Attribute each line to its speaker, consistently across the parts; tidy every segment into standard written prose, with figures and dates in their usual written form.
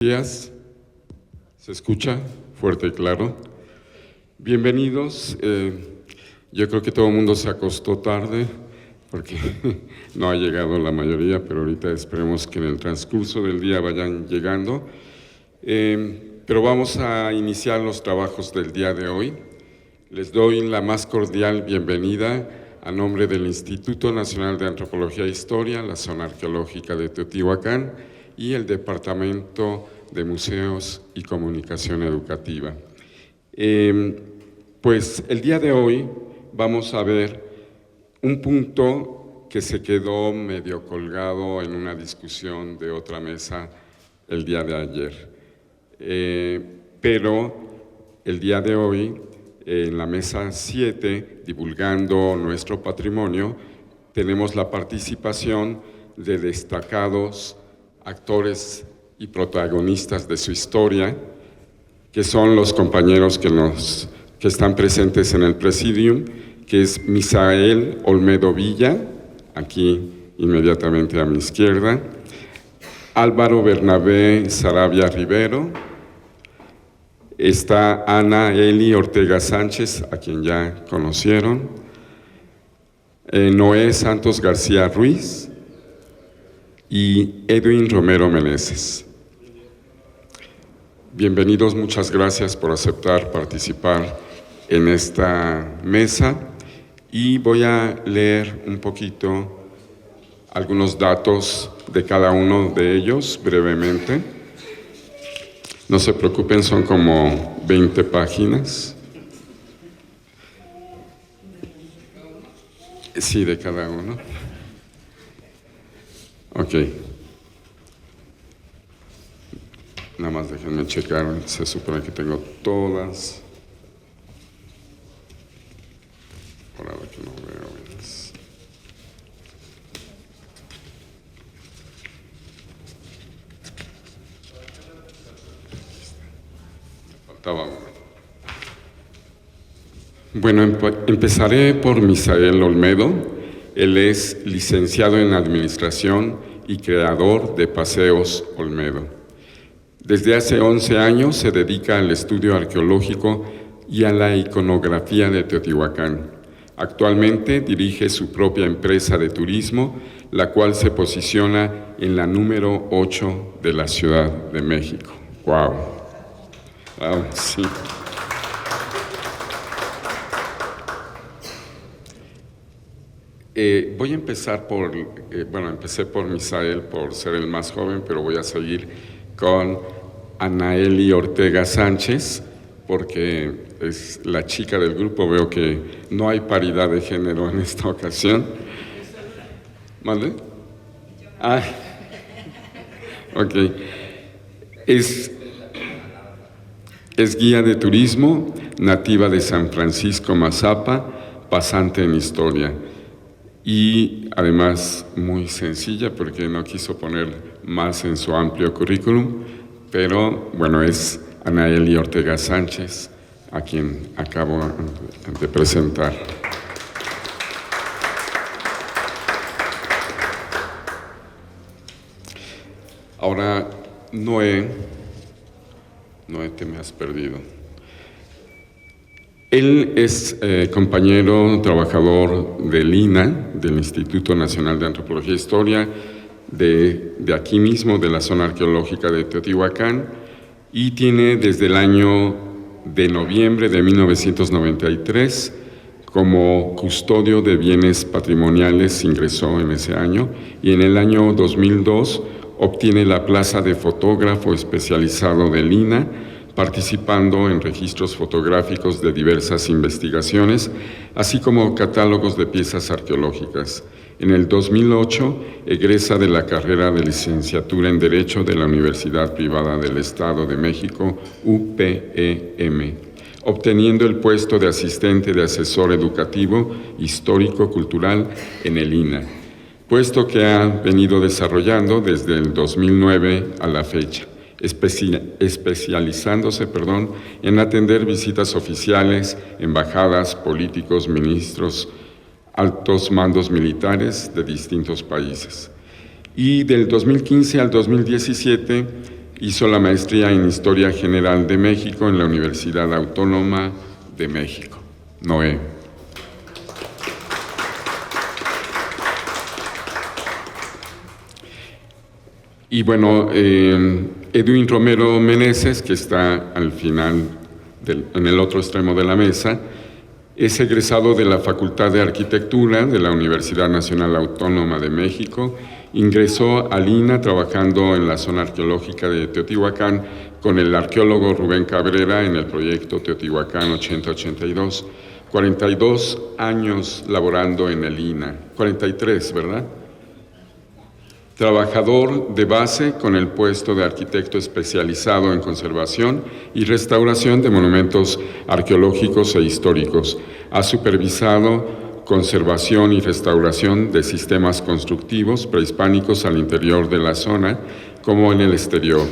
Speaker 1: Días, se escucha fuerte y claro. Bienvenidos. Yo creo que todo el mundo se acostó tarde porque no ha llegado la mayoría, pero ahorita esperemos que en el transcurso del día vayan llegando. Pero vamos a iniciar los trabajos del día de hoy. Les doy la más cordial bienvenida a nombre del Instituto Nacional de Antropología e Historia, la Zona Arqueológica de Teotihuacán y el Departamento de Museos y Comunicación Educativa. Pues el día de hoy vamos a ver un punto que se quedó medio colgado en una discusión de otra mesa el día de ayer. Pero el día de hoy, en la mesa 7, divulgando nuestro patrimonio, tenemos la participación de destacados actores y protagonistas de su historia, que son los compañeros que están presentes en el Presidium, que es Misael Olmedo Villa, aquí inmediatamente a mi izquierda, Álvaro Bernabé Saravia Rivero, está Ana Eli Ortega Sánchez, a quien ya conocieron, Noé Santos García Ruiz y Edwin Romero Meneses. Bienvenidos, muchas gracias por aceptar participar en esta mesa y voy a leer un poquito algunos datos de cada uno de ellos brevemente. No se preocupen, son como 20 páginas. Sí, de cada uno. Ok. Nada más déjenme checar, se supone que tengo todas. Por ahora que no veo. Faltaba una. Bueno, empezaré por Misael Olmedo. Él es licenciado en Administración y creador de Paseos Olmedo. Desde hace 11 años se dedica al estudio arqueológico y a la iconografía de Teotihuacán. Actualmente dirige su propia empresa de turismo, la cual se posiciona en la número 8 de la Ciudad de México. ¡Wow! ¡Wow! Sí. Voy a empezar empecé por Misael por ser el más joven, pero voy a seguir con Ana Eli Ortega Sánchez, porque es la chica del grupo. Veo que no hay paridad de género en esta ocasión. ¿Vale? Ah, ok. Es guía de turismo, nativa de San Francisco Mazapa, pasante en historia. Y además muy sencilla porque no quiso poner más en su amplio currículum, pero bueno, es Ana Eli Ortega Sánchez, a quien acabo de presentar. Ahora, Noé, te me has perdido. Él es compañero, trabajador del INA, del Instituto Nacional de Antropología e Historia, de aquí mismo, de la zona arqueológica de Teotihuacán, y tiene desde el año de noviembre de 1993 como custodio de bienes patrimoniales, ingresó en ese año, y en el año 2002 obtiene la plaza de fotógrafo especializado del INA, participando en registros fotográficos de diversas investigaciones, así como catálogos de piezas arqueológicas. En el 2008 egresa de la carrera de licenciatura en Derecho de la Universidad Privada del Estado de México, UPEM, obteniendo el puesto de asistente de asesor educativo histórico-cultural en el INA, puesto que ha venido desarrollando desde el 2009 a la fecha, especializándose en atender visitas oficiales, embajadas, políticos, ministros, altos mandos militares de distintos países. Y del 2015 al 2017 Hizo la maestría en Historia General de México en la Universidad Autónoma de México. Noé. Y bueno, Edwin Romero Meneses, que está al final, en el otro extremo de la mesa, es egresado de la Facultad de Arquitectura de la Universidad Nacional Autónoma de México. Ingresó al INA trabajando en la zona arqueológica de Teotihuacán con el arqueólogo Rubén Cabrera en el proyecto Teotihuacán 8082. 42 años laborando en el INA, 43, ¿verdad? Trabajador de base con el puesto de arquitecto especializado en conservación y restauración de monumentos arqueológicos e históricos. Ha supervisado conservación y restauración de sistemas constructivos prehispánicos al interior de la zona, como en el exterior,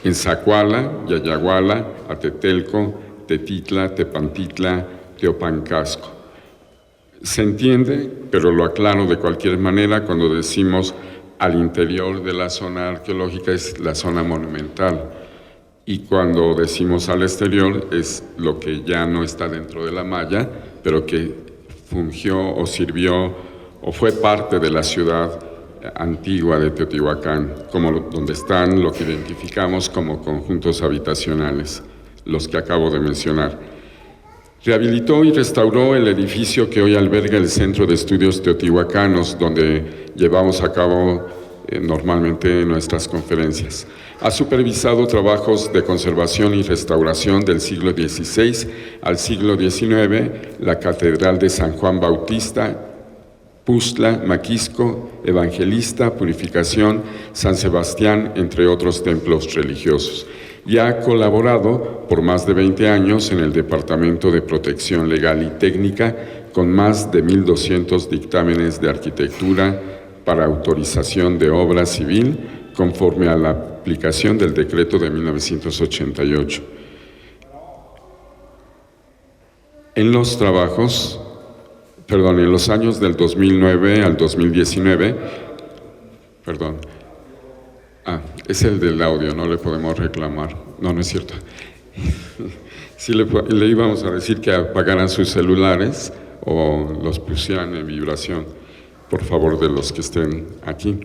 Speaker 1: en Zacuala, Yayaguala, Atetelco, Tetitla, Tepantitla, Teopancasco. Se entiende, pero lo aclaro de cualquier manera, cuando decimos al interior de la zona arqueológica es la zona monumental, y cuando decimos al exterior es lo que ya no está dentro de la malla, pero que fungió o sirvió o fue parte de la ciudad antigua de Teotihuacán, como donde están lo que identificamos como conjuntos habitacionales, los que acabo de mencionar. Rehabilitó y restauró el edificio que hoy alberga el Centro de Estudios Teotihuacanos, donde llevamos a cabo normalmente nuestras conferencias. Ha supervisado trabajos de conservación y restauración del siglo XVI al siglo XIX, la Catedral de San Juan Bautista, Pustla, Maquisco, Evangelista, Purificación, San Sebastián, entre otros templos religiosos. Y ha colaborado por más de 20 años en el Departamento de Protección Legal y Técnica con más de 1,200 dictámenes de arquitectura para autorización de obra civil conforme a la aplicación del decreto de 1988. En los años del 2009 al 2019, es el del audio, no le podemos reclamar. No es cierto. Sí le íbamos a decir que apagaran sus celulares o los pusieran en vibración, por favor, de los que estén aquí.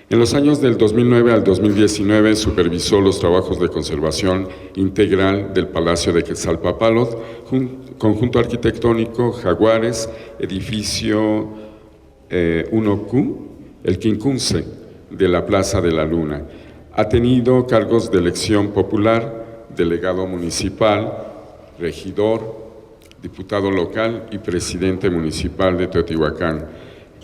Speaker 1: En los años del 2009 al 2019 supervisó los trabajos de conservación integral del Palacio de Quetzalpapalot, conjunto arquitectónico Jaguares, edificio 1Q, el Quincunce, de la Plaza de la Luna. Ha tenido cargos de elección popular, delegado municipal, regidor, diputado local y presidente municipal de Teotihuacán.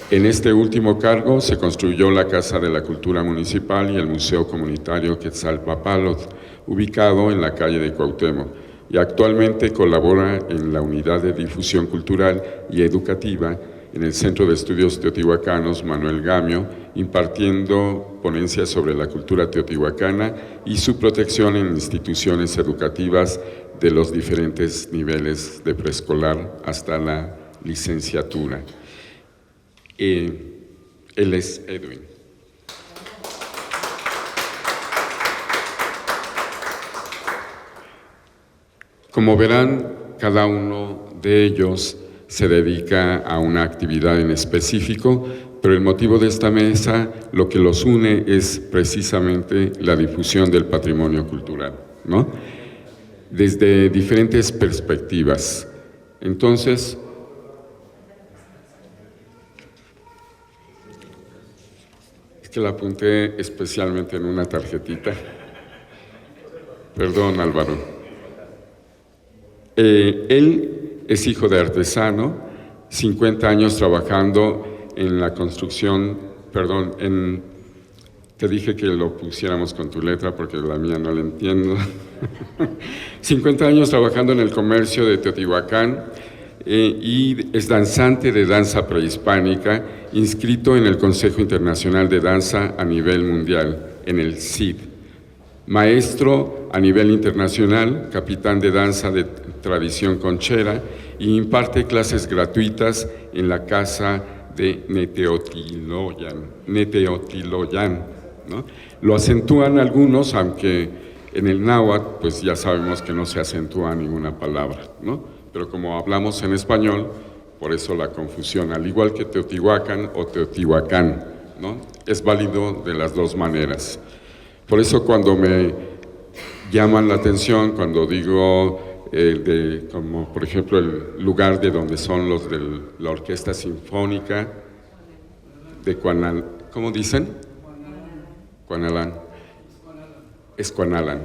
Speaker 1: En este último cargo se construyó la Casa de la Cultura Municipal y el Museo Comunitario Quetzalpapalot, ubicado en la calle de Cuauhtémoc, y actualmente colabora en la Unidad de Difusión Cultural y Educativa en el Centro de Estudios Teotihuacanos Manuel Gamio, impartiendo ponencias sobre la cultura teotihuacana y su protección en instituciones educativas de los diferentes niveles de preescolar hasta la licenciatura. Él es Edwin. Como verán, cada uno de ellos se dedica a una actividad en específico, pero el motivo de esta mesa, lo que los une es precisamente la difusión del patrimonio cultural, ¿no? Desde diferentes perspectivas. Entonces, es que la apunté especialmente en una tarjetita. Perdón, Álvaro. Él es hijo de artesano, 50 años trabajando en la construcción, te dije que lo pusiéramos con tu letra porque la mía no la entiendo. 50 años trabajando en el comercio de Teotihuacán y es danzante de danza prehispánica, inscrito en el Consejo Internacional de Danza a nivel mundial, en el CID. Maestro a nivel internacional, capitán de danza de tradición conchera y imparte clases gratuitas en la casa de Neteotiloyan, ¿no? Lo acentúan algunos, aunque en el náhuatl pues ya sabemos que no se acentúa ninguna palabra, ¿no? Pero como hablamos en español, por eso la confusión, al igual que Teotihuacán o Teotihuacán, ¿no? Es válido de las dos maneras. Por eso cuando me llaman la atención, cuando digo como por ejemplo el lugar de donde son los de la Orquesta Sinfónica de Cuanal, ¿cómo dicen? Cuanalán. Es Cuanalan.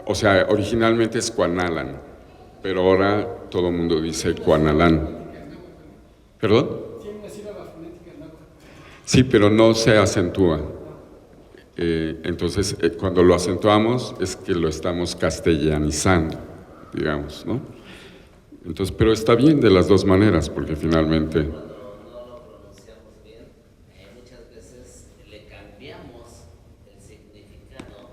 Speaker 1: O sea, originalmente es Cuanalan, pero ahora todo el mundo dice Cuanalán. ¿Perdón? Sí, pero no se acentúa. Entonces, cuando lo acentuamos es que lo estamos castellanizando, digamos, ¿no? Entonces, pero está bien de las dos maneras, porque finalmente...
Speaker 2: No lo pronunciamos bien, muchas veces le cambiamos el significado.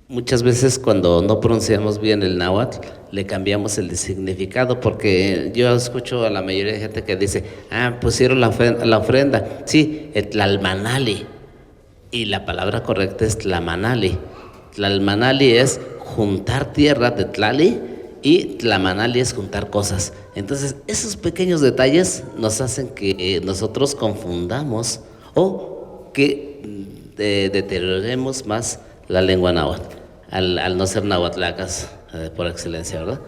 Speaker 2: Muchas veces cuando no pronunciamos bien el náhuatl, le cambiamos el significado, porque yo escucho a la mayoría de gente que dice, pusieron la ofrenda, sí, tlalmanali, y la palabra correcta es tlamanali. Tlalmanali es juntar tierra de tlali, y tlamanali es juntar cosas. Entonces, esos pequeños detalles nos hacen que nosotros confundamos o que deterioremos más la lengua náhuatl, al no ser nahuatlacas por excelencia, ¿verdad?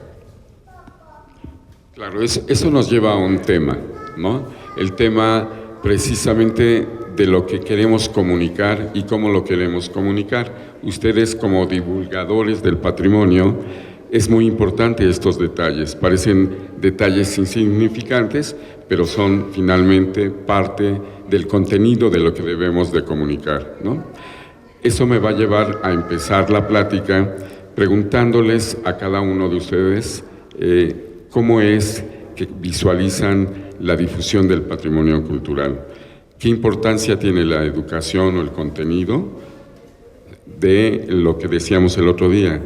Speaker 1: Claro, eso nos lleva a un tema, ¿no? El tema precisamente de lo que queremos comunicar y cómo lo queremos comunicar. Ustedes como divulgadores del patrimonio, es muy importante estos detalles. Parecen detalles insignificantes, pero son finalmente parte del contenido de lo que debemos de comunicar, ¿no? Eso me va a llevar a empezar la plática preguntándoles a cada uno de ustedes cómo es que visualizan la difusión del patrimonio cultural. ¿Qué importancia tiene la educación o el contenido de lo que decíamos el otro día,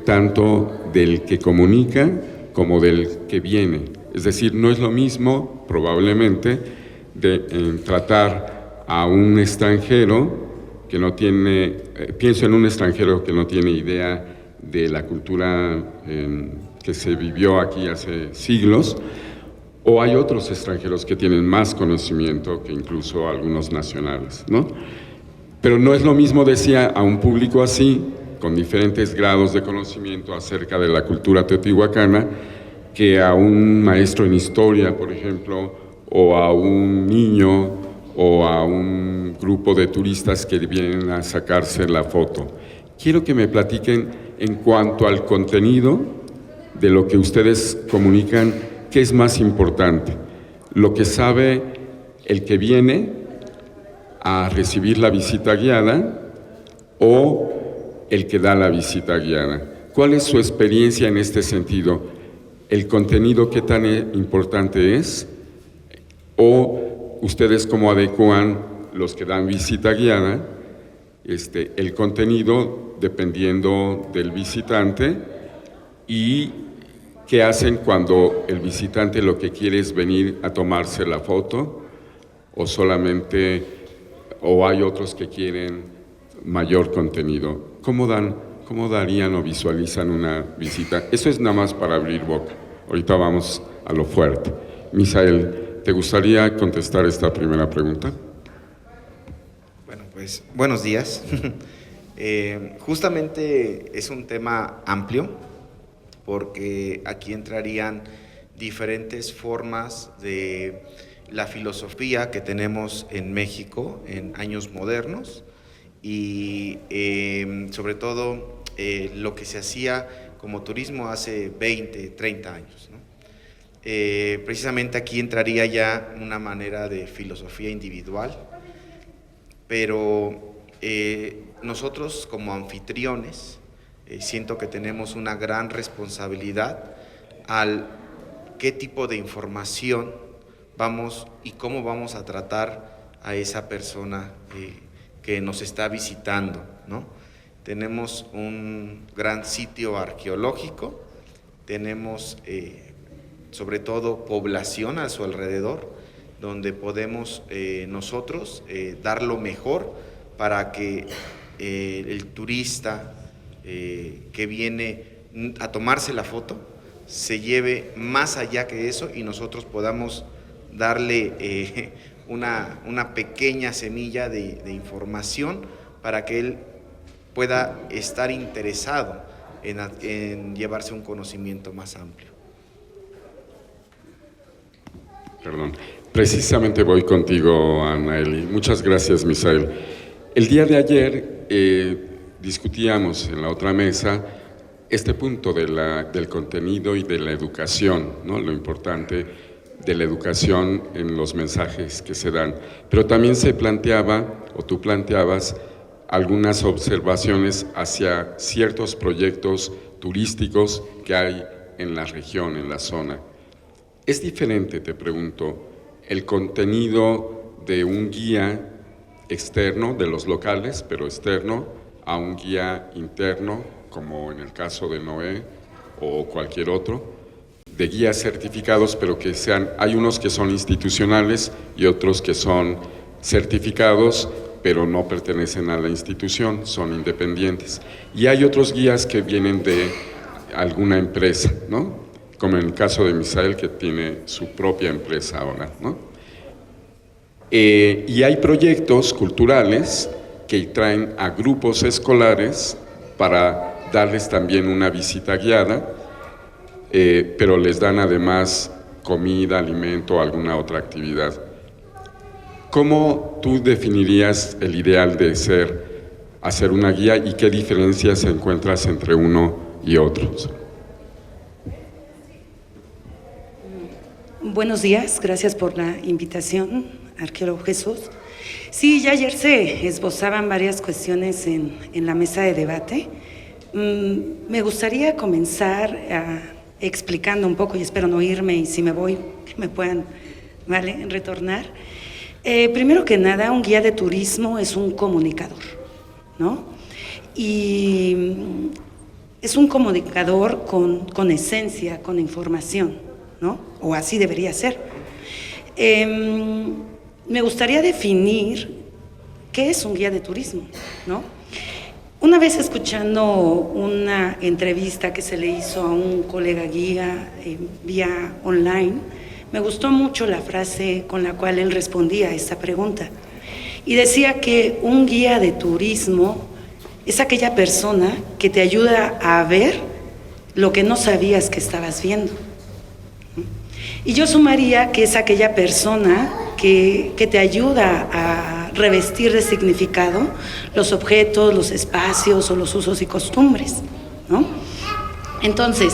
Speaker 1: tanto del que comunica como del que viene? Es decir, no es lo mismo probablemente de tratar a un extranjero que no tiene, pienso en un extranjero que no tiene idea de la cultura que se vivió aquí hace siglos, o hay otros extranjeros que tienen más conocimiento que incluso algunos nacionales, ¿no? Pero no es lo mismo, decía, a un público así, con diferentes grados de conocimiento acerca de la cultura teotihuacana, que a un maestro en historia, por ejemplo, o a un niño, o a un grupo de turistas que vienen a sacarse la foto. Quiero que me platiquen en cuanto al contenido de lo que ustedes comunican, ¿qué es más importante? ¿Lo que sabe el que viene a recibir la visita guiada o el que da la visita guiada? ¿Cuál es su experiencia en este sentido? ¿El contenido qué tan importante es? ¿O ustedes cómo adecuan, los que dan visita guiada, el contenido dependiendo del visitante, y qué hacen cuando el visitante lo que quiere es venir a tomarse la foto, o solamente, o hay otros que quieren mayor contenido? ¿Cómo darían o visualizan una visita? Eso es nada más para abrir boca. Ahorita vamos a lo fuerte. Misael, ¿te gustaría contestar esta primera pregunta?
Speaker 3: Bueno, pues buenos días. Justamente es un tema amplio, porque aquí entrarían diferentes formas de la filosofía que tenemos en México en años modernos, y sobre todo lo que se hacía como turismo hace 20, 30 años, ¿no? Precisamente aquí entraría ya una manera de filosofía individual, pero nosotros como anfitriones siento que tenemos una gran responsabilidad al qué tipo de información vamos y cómo vamos a tratar a esa persona que nos está visitando, ¿no? Tenemos un gran sitio arqueológico, tenemos sobre todo población a su alrededor, donde podemos nosotros dar lo mejor para que el turista que viene a tomarse la foto se lleve más allá que eso y nosotros podamos darle una pequeña semilla de información para que él pueda estar interesado en llevarse un conocimiento más amplio.
Speaker 1: Perdón, precisamente voy contigo, Anaeli. Muchas gracias, Misael. El día de ayer discutíamos en la otra mesa este punto del contenido y de la educación, ¿no? Lo importante de la educación en los mensajes que se dan. Pero también se planteaba, o tú planteabas, algunas observaciones hacia ciertos proyectos turísticos que hay en la región, en la zona. ¿Es diferente, te pregunto, el contenido de un guía externo, de los locales, pero externo, a un guía interno, como en el caso de Noé o cualquier otro, de guías certificados, pero que hay unos que son institucionales y otros que son certificados, pero no pertenecen a la institución, son independientes. Y hay otros guías que vienen de alguna empresa, ¿no? Como en el caso de Misael, que tiene su propia empresa ahora, ¿no? Y hay proyectos culturales que traen a grupos escolares para darles también una visita guiada, pero les dan además comida, alimento o alguna otra actividad. ¿Cómo tú definirías el ideal de hacer una guía y qué diferencias encuentras entre uno y otros?
Speaker 4: Buenos días, gracias por la invitación, arqueólogo Jesús. Sí, ya ayer se esbozaban varias cuestiones en la mesa de debate. Me gustaría comenzar explicando un poco, y espero no irme, y si me voy, que me puedan retornar. Primero que nada, un guía de turismo es un comunicador, ¿no? Y es un comunicador con esencia, con información, ¿no? O así debería ser. Me gustaría definir qué es un guía de turismo, ¿no? Una vez escuchando una entrevista que se le hizo a un colega guía vía online, me gustó mucho la frase con la cual él respondía a esta pregunta. Y decía que un guía de turismo es aquella persona que te ayuda a ver lo que no sabías que estabas viendo. Y yo sumaría que es aquella persona que te ayuda a revestir de significado los objetos, los espacios o los usos y costumbres, ¿no? Entonces,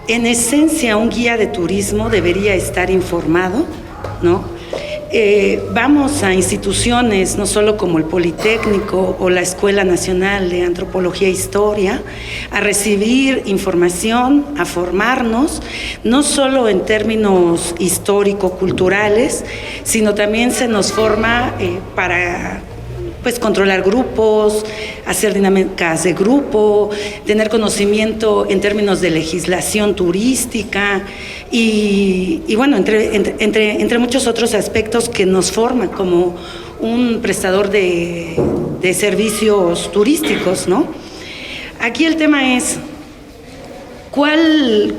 Speaker 4: en esencia, un guía de turismo debería estar informado, ¿no? Vamos a instituciones, no solo como el Politécnico o la Escuela Nacional de Antropología e Historia, a recibir información, a formarnos, no solo en términos histórico-culturales, sino también se nos forma para controlar grupos, hacer dinámicas de grupo, tener conocimiento en términos de legislación turística y bueno, entre muchos otros aspectos que nos forman como un prestador de servicios turísticos, ¿no? Aquí el tema es, ¿cuál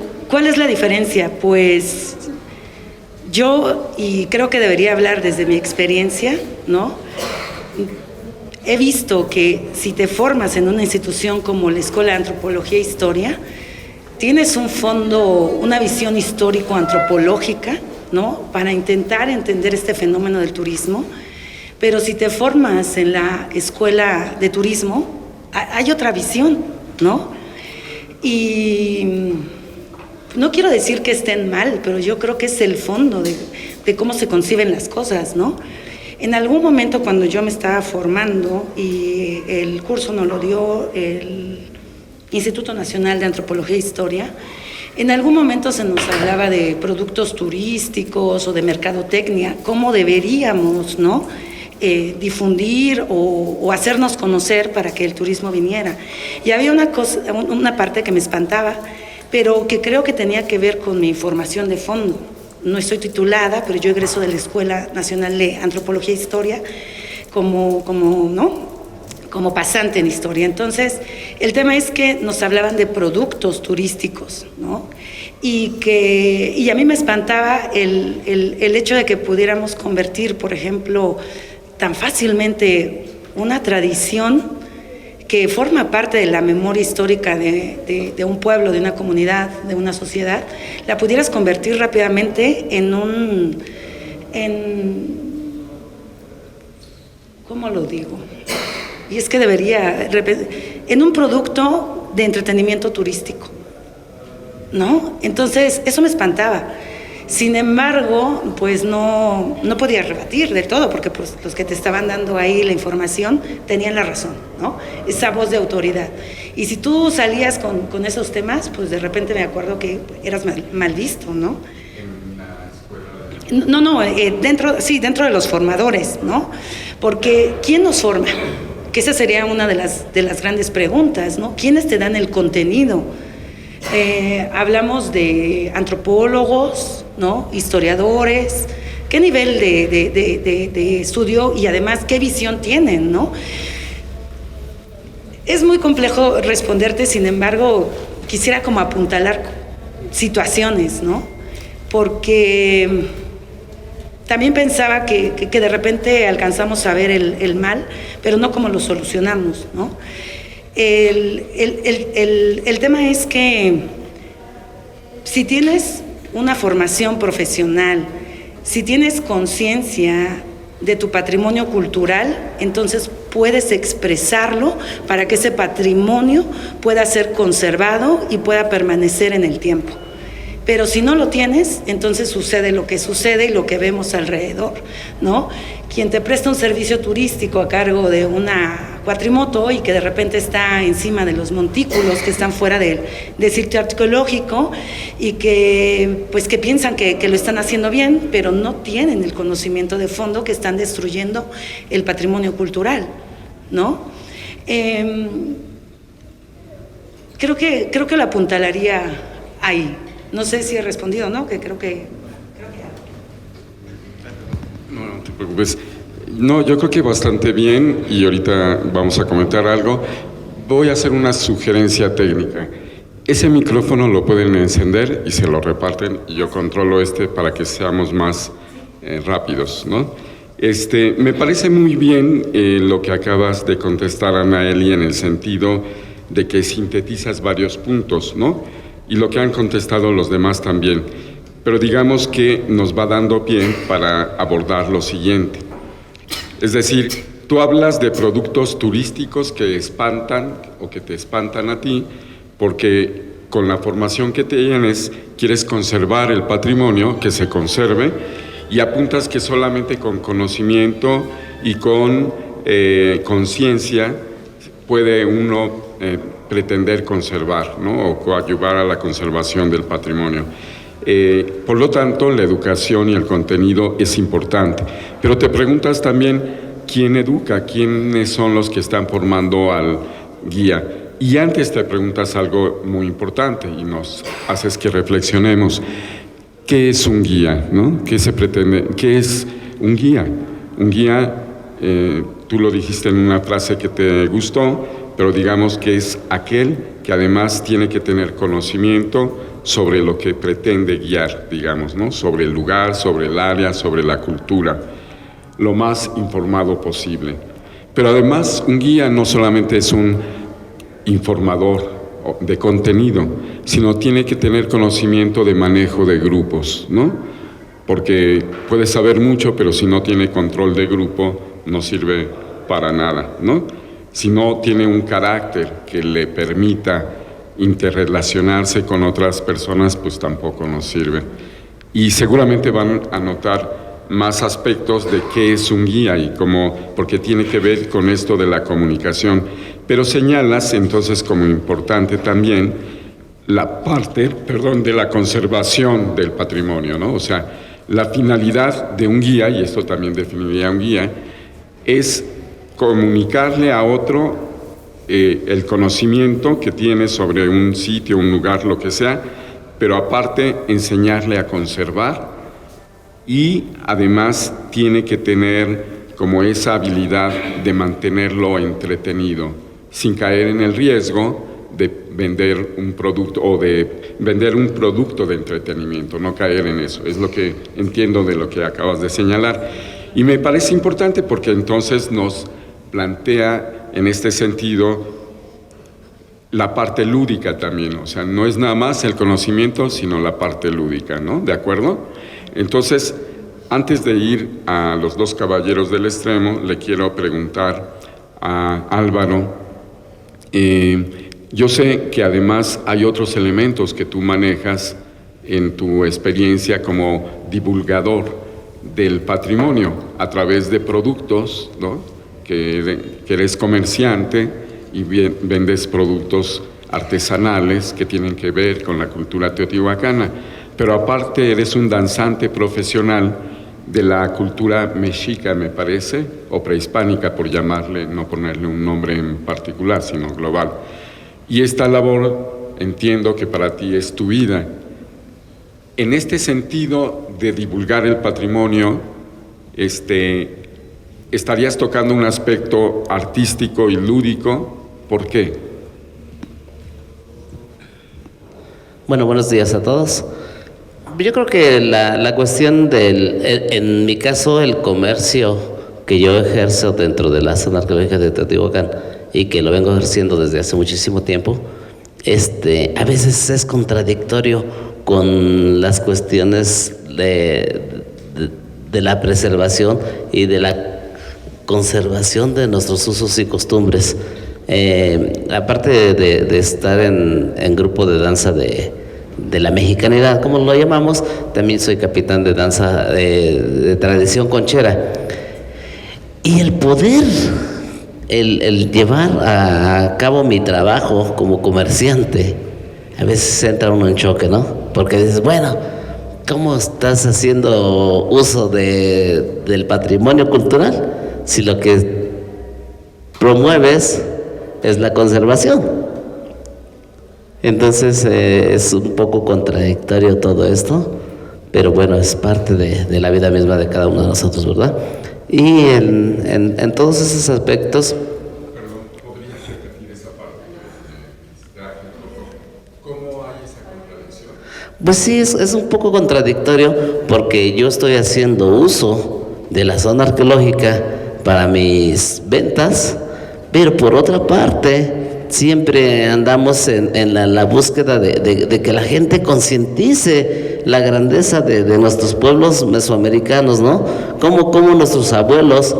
Speaker 4: es la diferencia? Pues yo, y creo que debería hablar desde mi experiencia, ¿no? He visto que si te formas en una institución como la Escuela de Antropología e Historia, tienes un fondo, una visión histórico-antropológica, ¿no? Para intentar entender este fenómeno del turismo, pero si te formas en la Escuela de Turismo, hay otra visión, ¿no? Y no quiero decir que estén mal, pero yo creo que es el fondo de cómo se conciben las cosas, ¿no? En algún momento cuando yo me estaba formando y el curso nos lo dio el Instituto Nacional de Antropología e Historia, en algún momento se nos hablaba de productos turísticos o de mercadotecnia, cómo deberíamos, ¿no? Difundir o hacernos conocer para que el turismo viniera. Y había una parte que me espantaba, pero que creo que tenía que ver con mi formación de fondo, no estoy titulada, pero yo egreso de la Escuela Nacional de Antropología e Historia como pasante en historia. Entonces, el tema es que nos hablaban de productos turísticos, ¿no? Y a mí me espantaba el hecho de que pudiéramos convertir, por ejemplo, tan fácilmente una tradición que forma parte de la memoria histórica de un pueblo, de una comunidad, de una sociedad, la pudieras convertir rápidamente ¿cómo lo digo? Y es que en un producto de entretenimiento turístico, ¿no? Entonces, eso me espantaba. Sin embargo, pues no podía rebatir del todo, porque pues, los que te estaban dando ahí la información tenían la razón, ¿no? Esa voz de autoridad. Y si tú salías con esos temas, pues de repente me acuerdo que eras mal visto, ¿no? ¿En la escuela? No, dentro de los formadores, ¿no? Porque ¿quién nos forma? Que esa sería una de las grandes preguntas, ¿no? ¿Quiénes te dan el contenido? Hablamos de antropólogos, ¿no? Historiadores, qué nivel de estudio y además qué visión tienen, ¿no? Es muy complejo responderte, sin embargo, quisiera como apuntalar situaciones, ¿no? Porque también pensaba que de repente alcanzamos a ver el mal, pero no cómo lo solucionamos, ¿no? El tema es que si tienes una formación profesional, si tienes conciencia de tu patrimonio cultural, entonces puedes expresarlo para que ese patrimonio pueda ser conservado y pueda permanecer en el tiempo. Pero si no lo tienes, entonces sucede lo que sucede y lo que vemos alrededor, ¿no? Quien te presta un servicio turístico a cargo de una cuatrimoto y que de repente está encima de los montículos que están fuera del sitio arqueológico y que piensan que lo están haciendo bien, pero no tienen el conocimiento de fondo que están destruyendo el patrimonio cultural, ¿no? Creo que lo apuntalaría ahí. No sé si he respondido, ¿no? Que creo que
Speaker 1: No te preocupes. No, yo creo que bastante bien y ahorita vamos a comentar algo. Voy a hacer una sugerencia técnica. Ese micrófono lo pueden encender y se lo reparten y yo controlo para que seamos más rápidos, ¿no? Me parece muy bien lo que acabas de contestar, Anaeli, en el sentido de que sintetizas varios puntos, ¿no? Y lo que han contestado los demás también. Pero digamos que nos va dando pie para abordar lo siguiente. Es decir, tú hablas de productos turísticos que espantan o que te espantan a ti porque con la formación que tienes quieres conservar el patrimonio, que se conserve, y apuntas que solamente con conocimiento y con conciencia puede uno pretender conservar, ¿no? O coadyuvar a la conservación del patrimonio. Por lo tanto, la educación y el contenido es importante. Pero te preguntas también, ¿quién educa? ¿Quiénes son los que están formando al guía? Y antes te preguntas algo muy importante y nos haces que reflexionemos. ¿Qué es un guía, no? ¿Qué se pretende? ¿Qué es un guía? Un guía, tú lo dijiste en una frase que te gustó, pero digamos que es aquel que además tiene que tener conocimiento sobre lo que pretende guiar, digamos, ¿no? Sobre el lugar, sobre el área, sobre la cultura, lo más informado posible. Pero además un guía no solamente es un informador de contenido, sino tiene que tener conocimiento de manejo de grupos, ¿no? Porque puede saber mucho, pero si no tiene control de grupo, no sirve para nada, ¿no? Si no tiene un carácter que le permita interrelacionarse con otras personas, pues tampoco nos sirve. Y seguramente van a notar más aspectos de qué es un guía y cómo, porque tiene que ver con esto de la comunicación. Pero señalas entonces como importante también la parte, de la conservación del patrimonio, ¿no? O sea, la finalidad de un guía, y esto también definiría un guía, es comunicarle a otro el conocimiento que tiene sobre un sitio, un lugar, lo que sea, pero aparte enseñarle a conservar y además tiene que tener como esa habilidad de mantenerlo entretenido, sin caer en el riesgo de vender un producto o de vender un producto de entretenimiento, no caer en eso. Es lo que entiendo de lo que acabas de señalar. Y me parece importante porque entonces nos plantea en este sentido la parte lúdica también, o sea, no es nada más el conocimiento, sino la parte lúdica, ¿no? ¿De acuerdo? Entonces, antes de ir a los dos caballeros del extremo, le quiero preguntar a Álvaro, yo sé que además hay otros elementos que tú manejas en tu experiencia como divulgador del patrimonio a través de productos, ¿no? Que eres comerciante y vendes productos artesanales que tienen que ver con la cultura teotihuacana, pero aparte eres un danzante profesional de la cultura mexica, me parece, o prehispánica, por llamarle, no ponerle un nombre en particular, sino global. Y esta labor entiendo que para ti es tu vida. En este sentido de divulgar el patrimonio, estarías tocando un aspecto artístico y lúdico. ¿Por qué?
Speaker 2: Bueno, buenos días a todos. Yo creo que la cuestión en mi caso, el comercio que yo ejerzo dentro de la zona arqueológica de Teotihuacán y que lo vengo ejerciendo desde hace muchísimo tiempo, a veces es contradictorio con las cuestiones de la preservación y de la conservación de nuestros usos y costumbres. Aparte de estar en grupo de danza de la mexicanidad, como lo llamamos, también soy capitán de danza de tradición conchera. Y el poder, el llevar a cabo mi trabajo como comerciante, a veces entra uno en choque, ¿no? Porque dices, bueno, ¿cómo estás haciendo uso del patrimonio cultural si lo que promueves es la conservación? Entonces es un poco contradictorio todo esto, pero bueno, es parte de la vida misma de cada uno de nosotros, ¿verdad? Y en todos esos aspectos...
Speaker 1: Perdón, ¿podrías repetir esa parte? ¿Cómo hay esa contradicción?
Speaker 2: Pues sí, es un poco contradictorio porque yo estoy haciendo uso de la zona arqueológica para mis ventas, pero por otra parte siempre andamos en la búsqueda de que la gente concientice la grandeza de nuestros pueblos mesoamericanos, ¿no? Cómo nuestros abuelos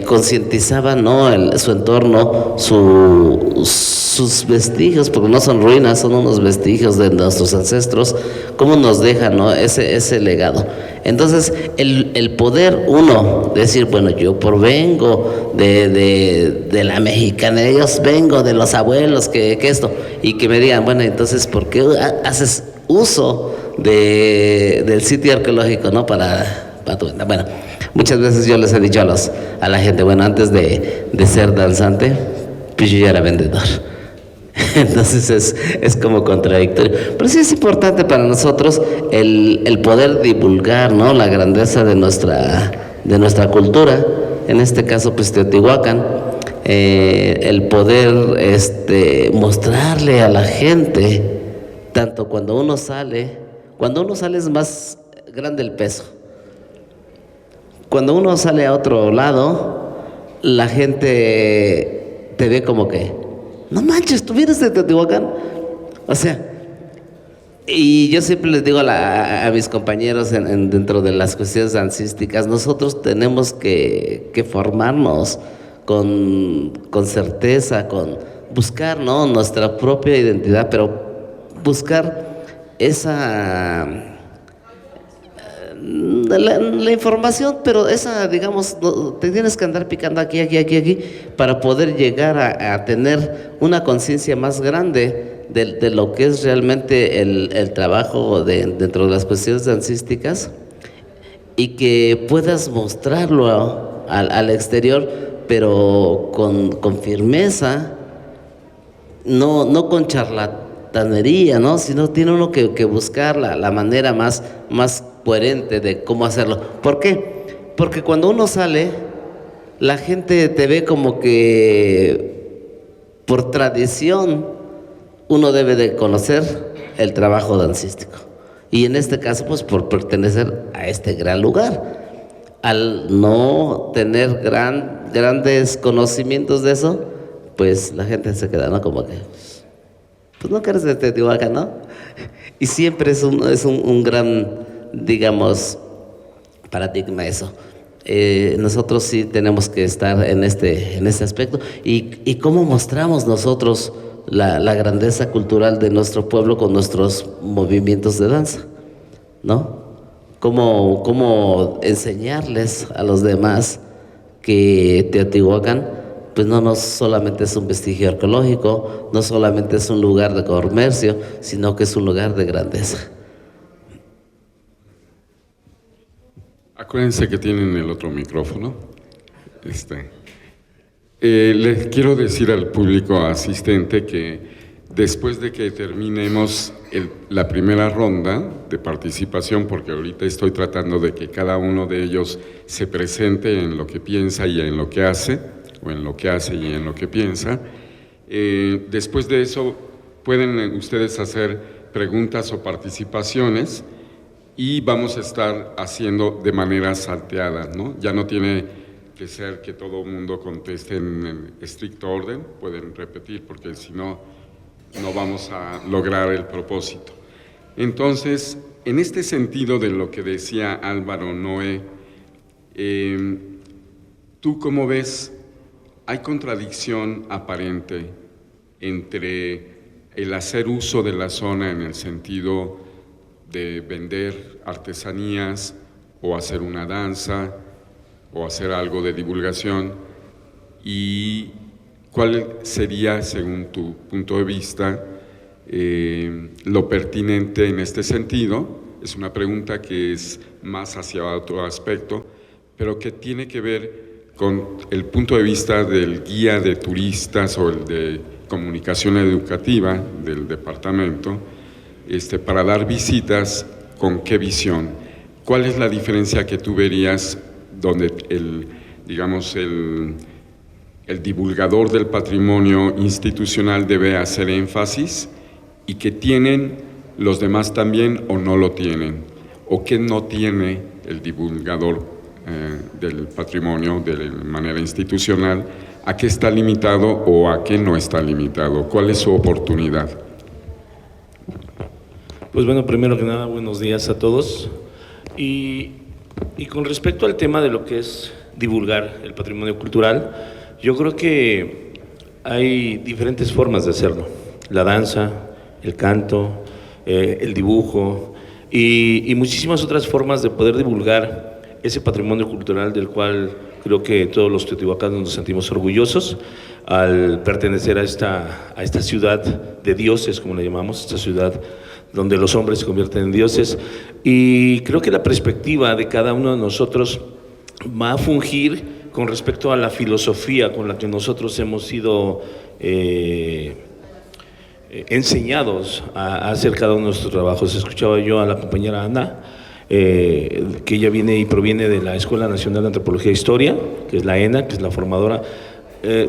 Speaker 2: concientizaban, ¿no? Su entorno, sus vestigios, porque no son ruinas, son unos vestigios de nuestros ancestros, cómo nos dejan, ¿no? ese legado. Entonces, el poder uno decir, bueno, yo provengo de la mexicana, ellos vengo de los abuelos, que esto, y que me digan, bueno, entonces, ¿por qué haces uso del sitio arqueológico, ¿no? Para tu venta? Bueno, muchas veces yo les he dicho a la gente, bueno, antes de ser danzante, pues yo ya era vendedor. Entonces es como contradictorio. Pero sí es importante para nosotros el poder divulgar, ¿no? La grandeza de nuestra cultura, en este caso pues Teotihuacán, el poder mostrarle a la gente, tanto cuando uno sale es más grande el peso. Cuando uno sale a otro lado, la gente te ve como que, no manches, tú vienes de Teotihuacán. O sea, y yo siempre les digo a mis compañeros dentro de las cuestiones dancísticas, nosotros tenemos que formarnos con certeza, con buscar, ¿no? Nuestra propia identidad, pero buscar esa... La información, pero esa, digamos, te tienes que andar picando aquí, para poder llegar a tener una conciencia más grande de lo que es realmente el trabajo dentro de las cuestiones dancísticas, y que puedas mostrarlo al exterior, pero con firmeza, no con charlatanería, ¿no? Sino tiene uno que buscar la manera más coherente de cómo hacerlo. ¿Por qué? Porque cuando uno sale, la gente te ve como que por tradición uno debe de conocer el trabajo dancístico. Y en este caso, pues por pertenecer a este gran lugar. Al no tener grandes conocimientos de eso, pues la gente se queda, ¿no? Como que, pues no eres de Teotihuacán, ¿no? Y siempre es un gran, digamos, paradigma eso. Nosotros sí tenemos que estar en este aspecto. ¿Y cómo mostramos nosotros la grandeza cultural de nuestro pueblo con nuestros movimientos de danza, ¿no? ¿Cómo enseñarles a los demás que Teotihuacán pues no solamente es un vestigio arqueológico, no solamente es un lugar de comercio, sino que es un lugar de grandeza?
Speaker 1: Acuérdense que tienen el otro micrófono. Les quiero decir al público asistente que después de que terminemos la primera ronda de participación, porque ahorita estoy tratando de que cada uno de ellos se presente en lo que piensa y en lo que hace, o en lo que hace y en lo que piensa, después de eso pueden ustedes hacer preguntas o participaciones y vamos a estar haciendo de manera salteada, ¿no? Ya no tiene que ser que todo el mundo conteste en estricto orden, pueden repetir porque si no, no vamos a lograr el propósito. Entonces, en este sentido de lo que decía Álvaro Noé, ¿tú cómo ves? ¿Hay contradicción aparente entre el hacer uso de la zona en el sentido de vender artesanías o hacer una danza o hacer algo de divulgación? ¿Y cuál sería, según tu punto de vista, lo pertinente en este sentido? Es una pregunta que es más hacia otro aspecto, pero que tiene que ver con el punto de vista del guía de turistas o el de comunicación educativa del departamento, para dar visitas. ¿Con qué visión? ¿Cuál es la diferencia que tú verías donde el divulgador del patrimonio institucional debe hacer énfasis y que tienen los demás también o no lo tienen? ¿O qué no tiene el divulgador del patrimonio de manera institucional? ¿A qué está limitado o a qué no está limitado? ¿Cuál es su oportunidad?
Speaker 5: Pues bueno, primero que nada, buenos días a todos. Y con respecto al tema de lo que es divulgar el patrimonio cultural, yo creo que hay diferentes formas de hacerlo. La danza, el canto, el dibujo y muchísimas otras formas de poder divulgar ese patrimonio cultural del cual creo que todos los teotihuacanos nos sentimos orgullosos al pertenecer a esta ciudad de dioses, como le llamamos, esta ciudad donde los hombres se convierten en dioses. Y creo que la perspectiva de cada uno de nosotros va a fungir con respecto a la filosofía con la que nosotros hemos sido enseñados a hacer cada uno de nuestros trabajos. Escuchaba yo a la compañera Ana, que ella viene y proviene de la Escuela Nacional de Antropología e Historia, que es la ENA, que es la formadora.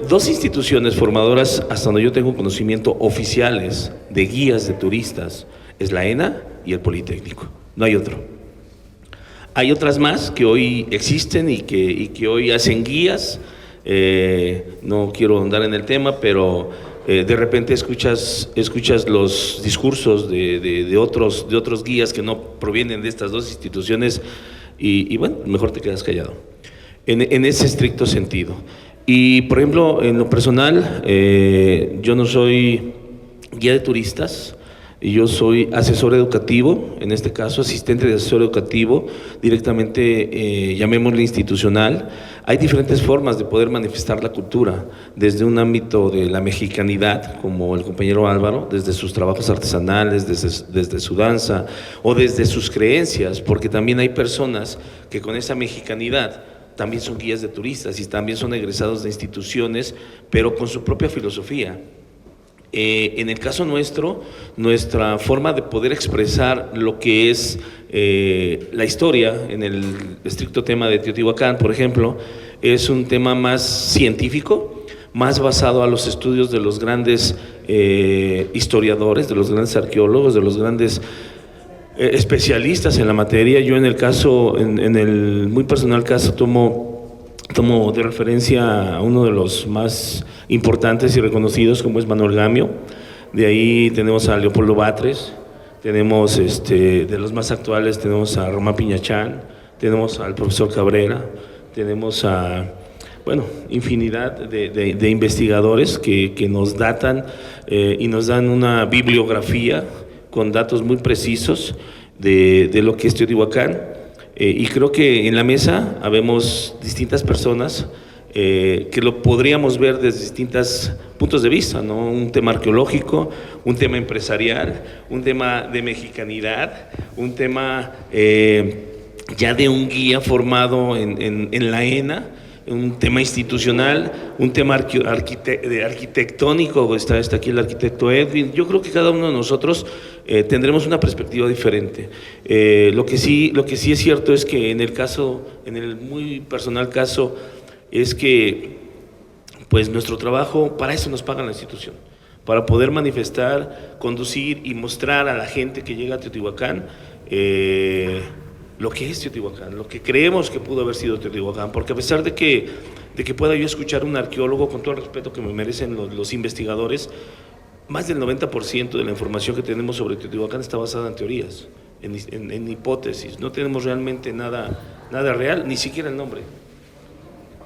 Speaker 5: Dos instituciones formadoras, hasta donde yo tengo conocimiento, oficiales de guías de turistas, es la ENA y el Politécnico, no hay otro. Hay otras más que hoy existen y que hoy hacen guías, no quiero ahondar en el tema, pero de repente escuchas los discursos de otros guías que no provienen de estas dos instituciones y bueno, mejor te quedas callado, en ese estricto sentido. Y por ejemplo, en lo personal, yo no soy guía de turistas, yo soy asesor educativo, en este caso asistente de asesor educativo, directamente llamémosle institucional. Hay diferentes formas de poder manifestar la cultura, desde un ámbito de la mexicanidad, como el compañero Álvaro, desde sus trabajos artesanales, desde su danza o desde sus creencias, porque también hay personas que con esa mexicanidad también son guías de turistas y también son egresados de instituciones, pero con su propia filosofía. En el caso nuestro, nuestra forma de poder expresar lo que es la historia, en el estricto tema de Teotihuacán, por ejemplo, es un tema más científico, más basado a los estudios de los grandes historiadores, de los grandes arqueólogos, de los grandes especialistas en la materia. Yo en el caso, en el muy personal caso, tomo de referencia a uno de los más importantes y reconocidos, como es Manuel Gamio. De ahí tenemos a Leopoldo Batres, tenemos de los más actuales tenemos a Román Piñachán, tenemos al profesor Cabrera, tenemos a, bueno, infinidad de investigadores que nos datan y nos dan una bibliografía con datos muy precisos de lo que es Teotihuacán. Y creo que en la mesa habemos distintas personas que lo podríamos ver desde distintos puntos de vista, ¿no? Un tema arqueológico, un tema empresarial, un tema de mexicanidad, un tema ya de un guía formado en la ENA, un tema institucional, un tema arquitectónico. Está aquí el arquitecto Edwin. Yo creo que cada uno de nosotros tendremos una perspectiva diferente. Lo que sí es cierto es que en el muy personal caso, es que pues nuestro trabajo, para eso nos paga la institución, para poder manifestar, conducir y mostrar a la gente que llega a Teotihuacán lo que es Teotihuacán, lo que creemos que pudo haber sido Teotihuacán, porque a pesar de que pueda yo escuchar a un arqueólogo, con todo el respeto que me merecen los investigadores, más del 90% de la información que tenemos sobre Teotihuacán está basada en teorías, en hipótesis. No tenemos realmente nada real, ni siquiera el nombre.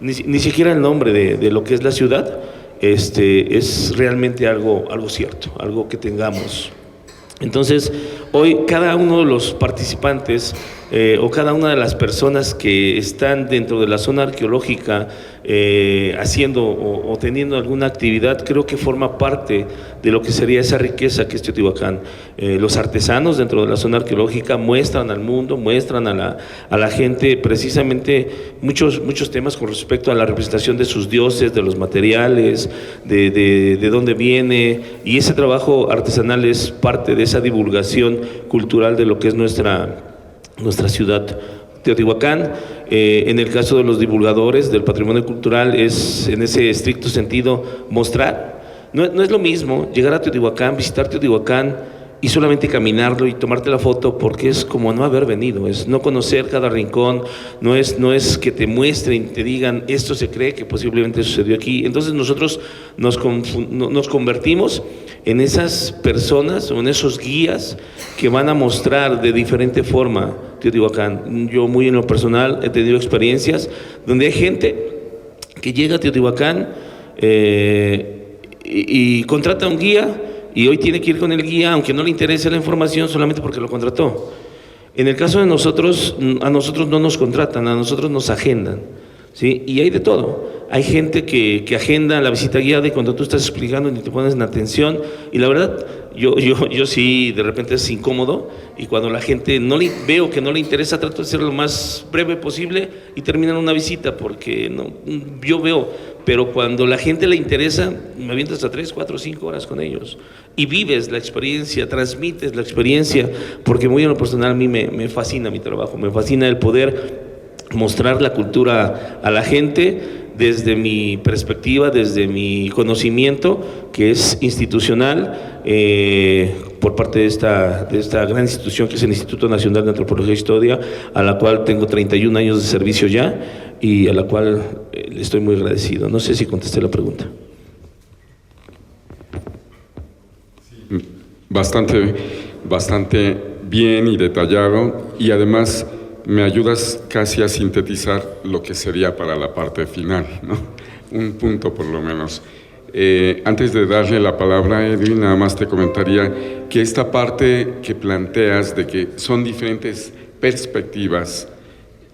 Speaker 5: Ni siquiera el nombre de lo que es la ciudad es realmente algo cierto, algo que tengamos. Entonces, hoy cada uno de los participantes o cada una de las personas que están dentro de la zona arqueológica haciendo o teniendo alguna actividad, creo que forma parte de lo que sería esa riqueza que es Teotihuacán. Los artesanos dentro de la zona arqueológica muestran al mundo, muestran a la gente precisamente muchos temas con respecto a la representación de sus dioses, de los materiales, de dónde viene, y ese trabajo artesanal es parte de esa divulgación cultural de lo que es nuestra ciudad. Teotihuacán, en el caso de los divulgadores del patrimonio cultural, es en ese estricto sentido mostrar. No es lo mismo llegar a Teotihuacán, visitar Teotihuacán y solamente caminarlo y tomarte la foto, porque es como no haber venido, es no conocer cada rincón, no es que te muestren, te digan esto se cree que posiblemente sucedió aquí. Entonces nosotros nos convertimos en esas personas o en esos guías que van a mostrar de diferente forma Teotihuacán. Yo muy en lo personal he tenido experiencias donde hay gente que llega a Teotihuacán y contrata un guía, y hoy tiene que ir con el guía aunque no le interese la información, solamente porque lo contrató. En el caso de nosotros, a nosotros no nos contratan, a nosotros nos agendan, ¿sí? Y hay de todo. Hay gente que agenda la visita guiada y cuando tú estás explicando ni te pones en atención, y la verdad, yo sí, de repente es incómodo, y cuando la gente veo que no le interesa, trato de ser lo más breve posible y terminan una visita, porque yo veo, pero cuando la gente le interesa, me aviento hasta 3, 4, 5 horas con ellos, y vives la experiencia, transmites la experiencia, porque muy en lo personal a mí me fascina mi trabajo, me fascina el poder mostrar la cultura a la gente desde mi perspectiva, desde mi conocimiento, que es institucional, por parte de esta gran institución que es el Instituto Nacional de Antropología e Historia, a la cual tengo 31 años de servicio ya y a la cual le estoy muy agradecido. No sé si contesté la pregunta.
Speaker 1: Bastante bien y detallado, y además me ayudas casi a sintetizar lo que sería para la parte final, ¿no? Un punto por lo menos. Antes de darle la palabra a Edwin, nada más te comentaría que esta parte que planteas de que son diferentes perspectivas,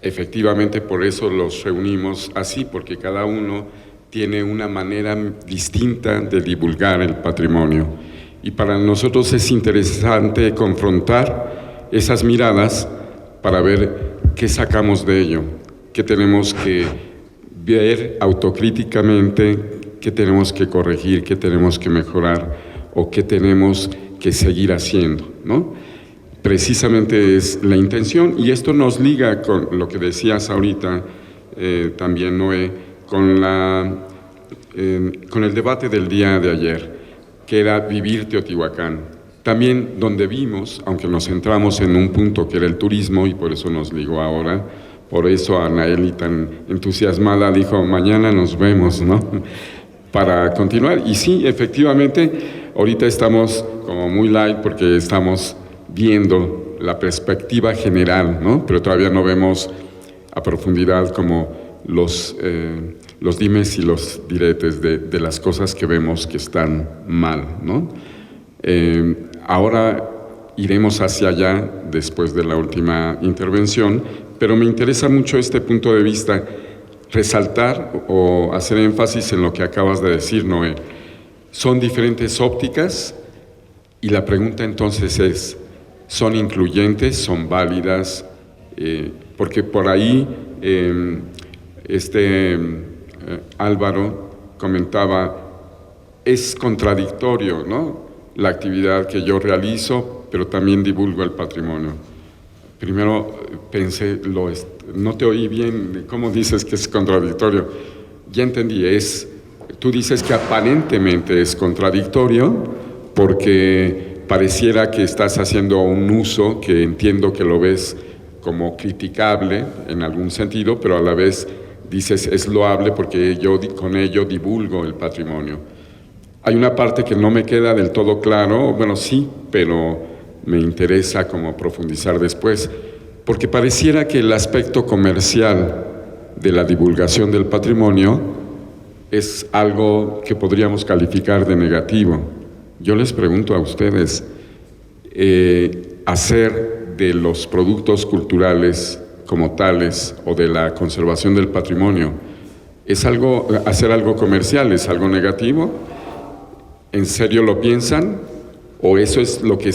Speaker 1: efectivamente por eso los reunimos así, porque cada uno tiene una manera distinta de divulgar el patrimonio. Y para nosotros es interesante confrontar esas miradas para ver qué sacamos de ello, qué tenemos que ver autocríticamente, qué tenemos que corregir, qué tenemos que mejorar o qué tenemos que seguir haciendo, ¿no? Precisamente es la intención, y esto nos liga con lo que decías ahorita, también Noé, con el debate del día de ayer, que era vivir Teotihuacán. También donde vimos, aunque nos centramos en un punto que era el turismo, y por eso nos ligó ahora, por eso Anaeli tan entusiasmada dijo, mañana nos vemos, ¿no? Para continuar. Y sí, efectivamente, ahorita estamos como muy light porque estamos viendo la perspectiva general, ¿no? Pero todavía no vemos a profundidad como los dimes y los diretes de las cosas que vemos que están mal, ¿no? Ahora iremos hacia allá después de la última intervención, pero me interesa mucho este punto de vista, resaltar o hacer énfasis en lo que acabas de decir, Noé. Son diferentes ópticas y la pregunta entonces es, ¿son incluyentes, son válidas? Porque por ahí Álvaro comentaba, es contradictorio, ¿no? La actividad que yo realizo, pero también divulgo el patrimonio. Primero pensé, no te oí bien, ¿cómo dices que es contradictorio? Ya entendí, tú dices que aparentemente es contradictorio porque pareciera que estás haciendo un uso que entiendo que lo ves como criticable en algún sentido, pero a la vez dices es loable porque yo con ello divulgo el patrimonio. Hay una parte que no me queda del todo claro, bueno sí, pero me interesa como profundizar después, porque pareciera que el aspecto comercial de la divulgación del patrimonio es algo que podríamos calificar de negativo. Yo les pregunto a ustedes, hacer de los productos culturales como tales o de la conservación del patrimonio, hacer algo comercial, ¿es algo negativo? ¿En serio lo piensan? ¿O eso es lo que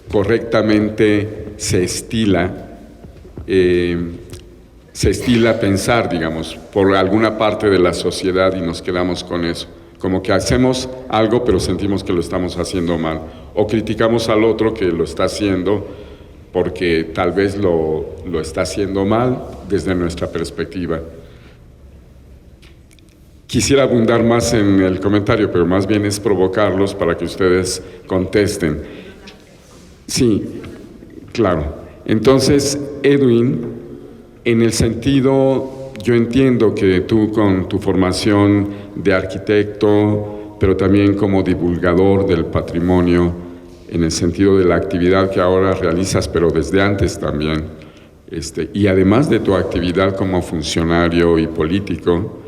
Speaker 1: correctamente se estila pensar, digamos, por alguna parte de la sociedad y nos quedamos con eso? Como que hacemos algo pero sentimos que lo estamos haciendo mal, o criticamos al otro que lo está haciendo porque tal vez lo está haciendo mal desde nuestra perspectiva. Quisiera abundar más en el comentario, pero más bien es provocarlos para que ustedes contesten. Sí, claro. Entonces, Edwin, en el sentido, yo entiendo que tú con tu formación de arquitecto, pero también como divulgador del patrimonio, en el sentido de la actividad que ahora realizas, pero desde antes también, y además de tu actividad como funcionario y político,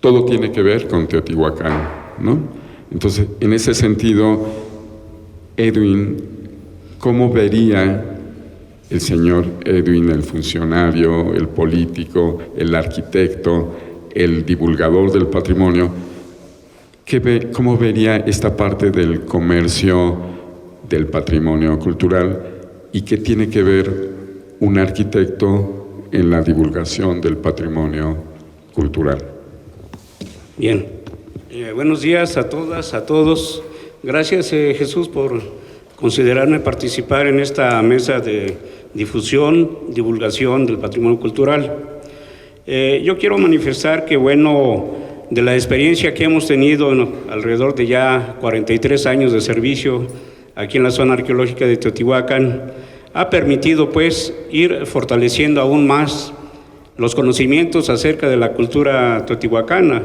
Speaker 1: todo tiene que ver con Teotihuacán, ¿no? Entonces, en ese sentido, Edwin, ¿cómo vería el señor Edwin, el funcionario, el político, el arquitecto, el divulgador del patrimonio, cómo vería esta parte del comercio del patrimonio cultural y qué tiene que ver un arquitecto en la divulgación del patrimonio cultural?
Speaker 6: Bien, buenos días a todas, a todos. Gracias Jesús por considerarme participar en esta mesa de divulgación del patrimonio cultural. Yo quiero manifestar que, bueno, de la experiencia que hemos tenido alrededor de ya 43 años de servicio aquí en la zona arqueológica de Teotihuacán, ha permitido pues ir fortaleciendo aún más los conocimientos acerca de la cultura teotihuacana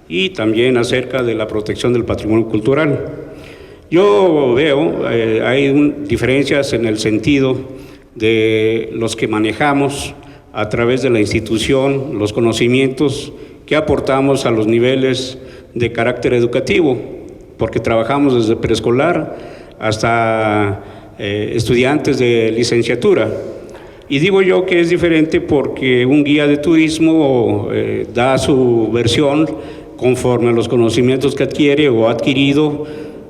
Speaker 6: y también acerca de la protección del patrimonio cultural. Yo veo, hay diferencias en el sentido de los que manejamos a través de la institución, los conocimientos que aportamos a los niveles de carácter educativo, porque trabajamos desde preescolar hasta estudiantes de licenciatura. Y digo yo que es diferente porque un guía de turismo da su versión conforme a los conocimientos que adquiere o ha adquirido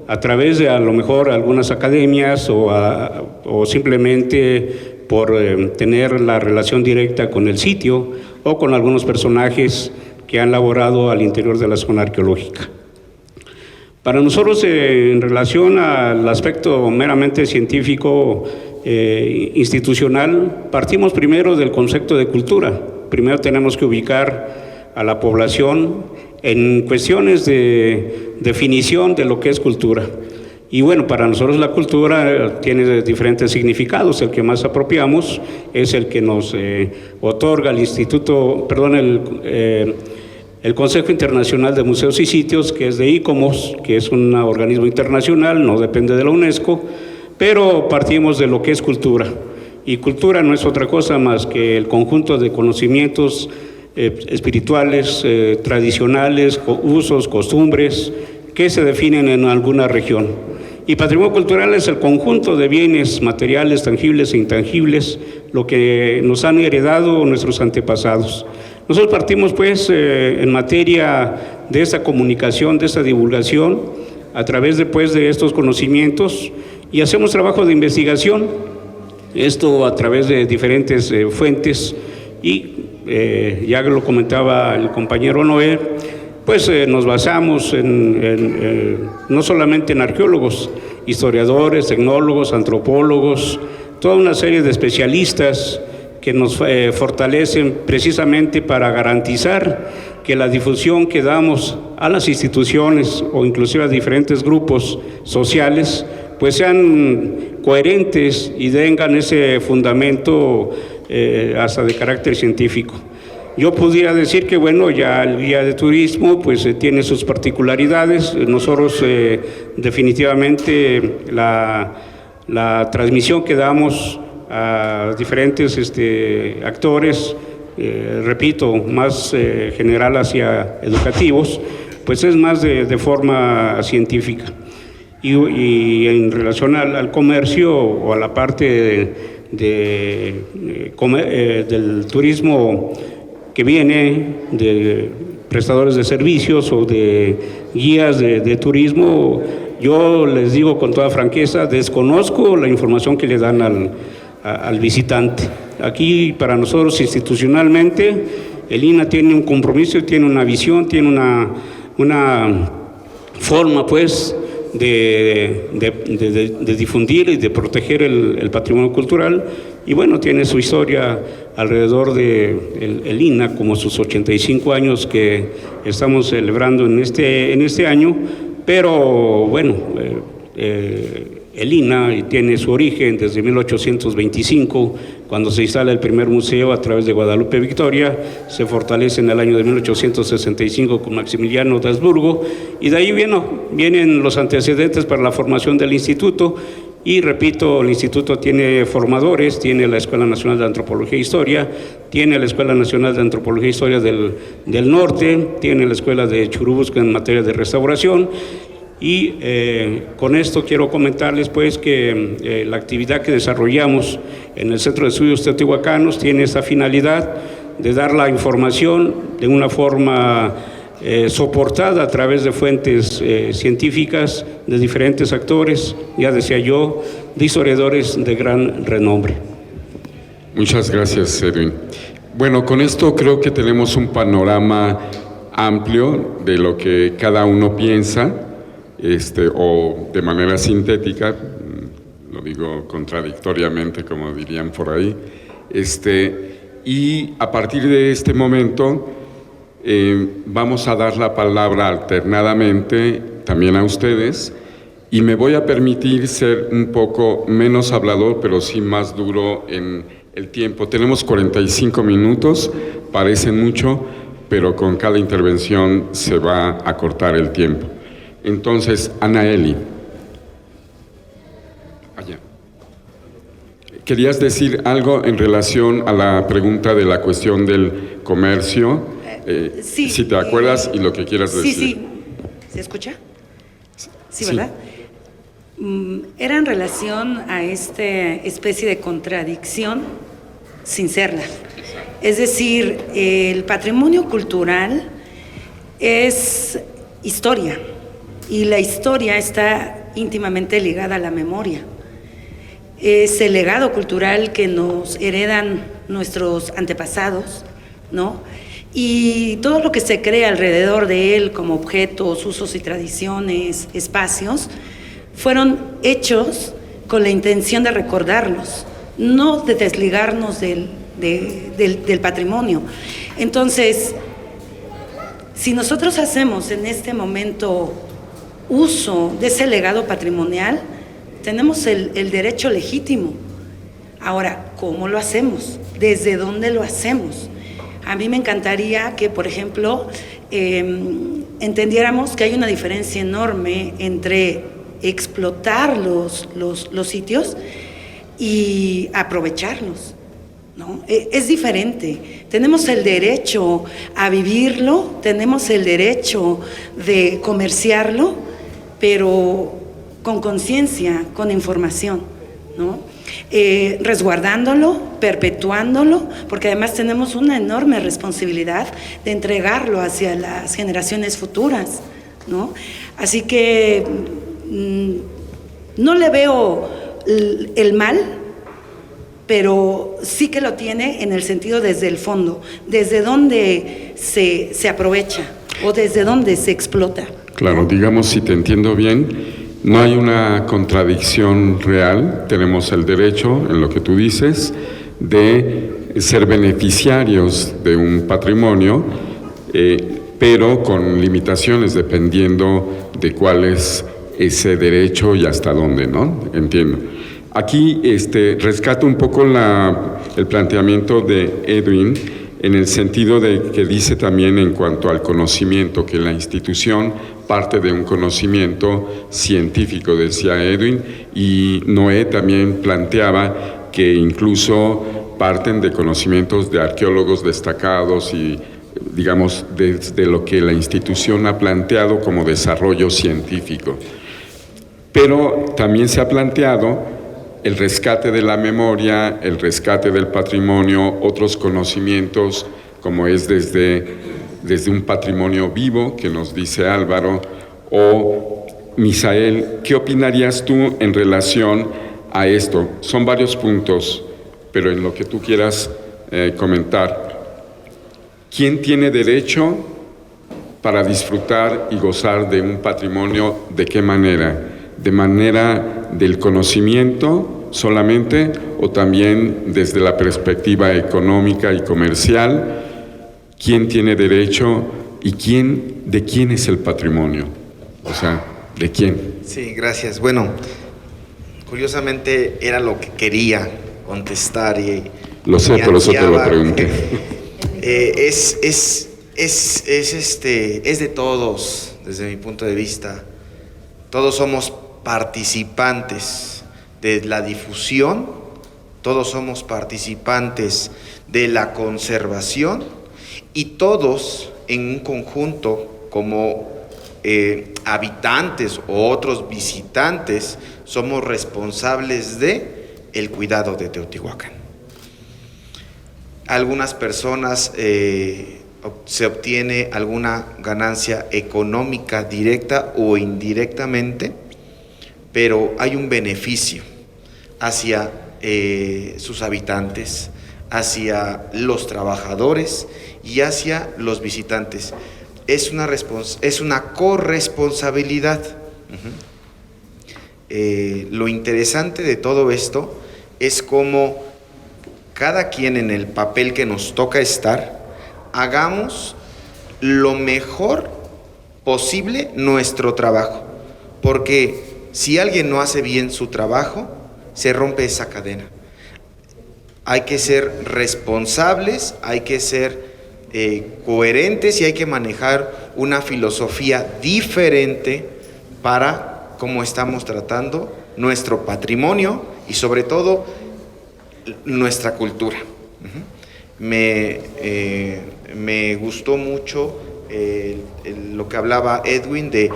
Speaker 6: a través de a lo mejor algunas academias o simplemente por tener la relación directa con el sitio o con algunos personajes que han laborado al interior de la zona arqueológica. Para nosotros, en relación al aspecto meramente científico, institucional, partimos primero del concepto de cultura. Primero tenemos que ubicar a la población en cuestiones de definición de lo que es cultura. Y bueno, para nosotros la cultura tiene diferentes significados. El que más apropiamos es el que nos otorga el el Consejo Internacional de Museos y Sitios, que es de ICOMOS, que es un organismo internacional, no depende de la UNESCO, pero partimos de lo que es cultura. Y cultura no es otra cosa más que el conjunto de conocimientos espirituales, tradicionales, usos, costumbres, que se definen en alguna región. Y patrimonio cultural es el conjunto de bienes materiales, tangibles e intangibles, lo que nos han heredado nuestros antepasados. Nosotros partimos pues en materia de esta comunicación, de esta divulgación, a través de estos conocimientos, y hacemos trabajo de investigación, esto a través de diferentes fuentes, y ya que lo comentaba el compañero Noé, pues nos basamos no solamente en arqueólogos, historiadores, tecnólogos, antropólogos, toda una serie de especialistas que nos fortalecen precisamente para garantizar que la difusión que damos a las instituciones o inclusive a diferentes grupos sociales pues sean coherentes y tengan ese fundamento hasta de carácter científico. Yo pudiera decir que bueno, ya el guía de turismo pues tiene sus particularidades. Nosotros definitivamente la transmisión que damos a diferentes actores, repito, más general hacia educativos, pues es más de forma científica. Y en relación al comercio o a la parte del turismo que viene de prestadores de servicios o de guías de turismo, yo les digo con toda franqueza, desconozco la información que le dan al visitante. Aquí para nosotros institucionalmente el INAH tiene un compromiso, tiene una visión, tiene una forma pues de difundir y de proteger el patrimonio cultural, y bueno, tiene su historia alrededor de el INAH, como sus 85 años que estamos celebrando en este año, pero bueno, el INAH tiene su origen desde 1825, cuando se instala el primer museo a través de Guadalupe Victoria, se fortalece en el año de 1865 con Maximiliano de Habsburgo, y de ahí vienen los antecedentes para la formación del instituto. Y repito, el instituto tiene formadores, tiene la Escuela Nacional de Antropología e Historia, tiene la Escuela Nacional de Antropología e Historia del Norte, tiene la Escuela de Churubusco en materia de restauración. Y con esto quiero comentarles pues que la actividad que desarrollamos en el Centro de Estudios Teotihuacanos tiene esa finalidad de dar la información de una forma soportada a través de fuentes científicas de diferentes actores, ya decía yo, de historiadores de gran renombre.
Speaker 1: Muchas gracias, Edwin. Bueno, con esto creo que tenemos un panorama amplio de lo que cada uno piensa, o de manera sintética, lo digo contradictoriamente, como dirían por ahí, y a partir de este momento vamos a dar la palabra alternadamente también a ustedes, y me voy a permitir ser un poco menos hablador, pero sí más duro en el tiempo. Tenemos 45 minutos, parecen mucho, pero con cada intervención se va a cortar el tiempo. Entonces, Anaeli, allá. ¿Querías decir algo en relación a la pregunta de la cuestión del comercio?
Speaker 4: Sí.
Speaker 1: Si te acuerdas y lo que quieras decir.
Speaker 4: Sí. ¿Se escucha? Sí, ¿verdad? Era en relación a esta especie de contradicción sin serla. Es decir, el patrimonio cultural es historia, y la historia está íntimamente ligada a la memoria. Es el legado cultural que nos heredan nuestros antepasados, ¿no? y todo lo que se crea alrededor de él como objetos, usos y tradiciones, espacios, fueron hechos con la intención de recordarlos, no de desligarnos del patrimonio. Entonces, si nosotros hacemos en este momento uso de ese legado patrimonial, tenemos el derecho legítimo. Ahora, ¿cómo lo hacemos? ¿Desde dónde lo hacemos? A mí me encantaría que, por ejemplo, entendiéramos que hay una diferencia enorme entre explotar los sitios y aprovecharlos, ¿no? Es diferente. Tenemos el derecho a vivirlo, tenemos el derecho de comerciarlo, pero con conciencia, con información, ¿no? Resguardándolo, perpetuándolo, porque además tenemos una enorme responsabilidad de entregarlo hacia las generaciones futuras, ¿no? Así que no le veo el mal, pero sí que lo tiene en el sentido desde el fondo, desde dónde se aprovecha o desde dónde se explota.
Speaker 1: Claro, digamos, si te entiendo bien, no hay una contradicción real, tenemos el derecho, en lo que tú dices, de ser beneficiarios de un patrimonio, pero con limitaciones dependiendo de cuál es ese derecho y hasta dónde, ¿no? Entiendo. Aquí rescato un poco el planteamiento de Edwin en el sentido de que dice también en cuanto al conocimiento, que la institución parte de un conocimiento científico, decía Edwin, y Noé también planteaba que incluso parten de conocimientos de arqueólogos destacados y, digamos, de lo que la institución ha planteado como desarrollo científico. Pero también se ha planteado el rescate de la memoria, el rescate del patrimonio, otros conocimientos, como es desde un patrimonio vivo, que nos dice Álvaro, o Misael, ¿qué opinarías tú en relación a esto? Son varios puntos, pero en lo que tú quieras comentar. ¿Quién tiene derecho para disfrutar y gozar de un patrimonio? ¿De qué manera? ¿De manera del conocimiento solamente o también desde la perspectiva económica y comercial? ¿Quién tiene derecho y de quién es el patrimonio? O sea, ¿de quién?
Speaker 3: Sí, gracias. Bueno, curiosamente era lo que quería contestar y
Speaker 1: lo sé, por eso te lo pregunté.
Speaker 3: Es de todos, desde mi punto de vista. Todos somos participantes de la difusión, todos somos participantes de la conservación y todos en un conjunto como habitantes o otros visitantes somos responsables de el cuidado de Teotihuacán. Algunas personas se obtiene alguna ganancia económica directa o indirectamente, pero hay un beneficio hacia sus habitantes, hacia los trabajadores y hacia los visitantes. Es una corresponsabilidad. Lo interesante de todo esto es cómo cada quien en el papel que nos toca estar, hagamos lo mejor posible nuestro trabajo, porque si alguien no hace bien su trabajo, se rompe esa cadena. Hay que ser responsables, hay que ser coherentes y hay que manejar una filosofía diferente para cómo estamos tratando nuestro patrimonio y sobre todo nuestra cultura. Me gustó mucho lo que hablaba Edwin de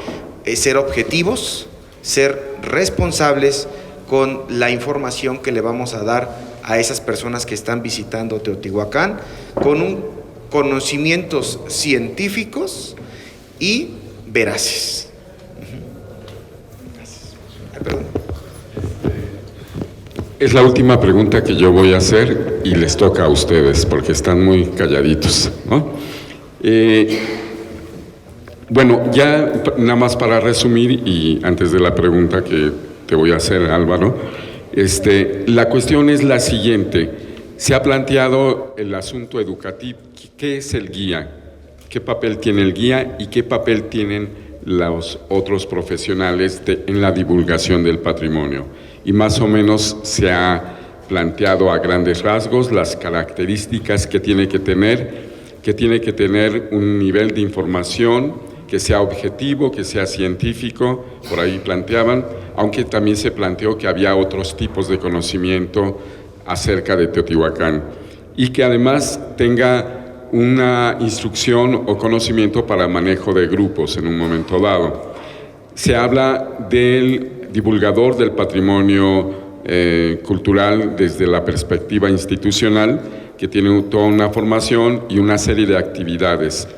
Speaker 3: ser objetivos, ser responsables con la información que le vamos a dar a esas personas que están visitando Teotihuacán, con conocimientos científicos y veraces. Gracias. Perdón.
Speaker 1: Es la última pregunta que yo voy a hacer y les toca a ustedes porque están muy calladitos, ¿no? Bueno, ya nada más para resumir y antes de la pregunta que te voy a hacer, Álvaro, la cuestión es la siguiente. Se ha planteado el asunto educativo. ¿Qué es el guía? ¿Qué papel tiene el guía y qué papel tienen los otros profesionales en la divulgación del patrimonio? Y más o menos se ha planteado a grandes rasgos las características que tiene que tener un nivel de información que sea objetivo, que sea científico, por ahí planteaban, aunque también se planteó que había otros tipos de conocimiento acerca de Teotihuacán y que además tenga una instrucción o conocimiento para manejo de grupos en un momento dado. Se habla del divulgador del patrimonio cultural desde la perspectiva institucional, que tiene toda una formación y una serie de actividades.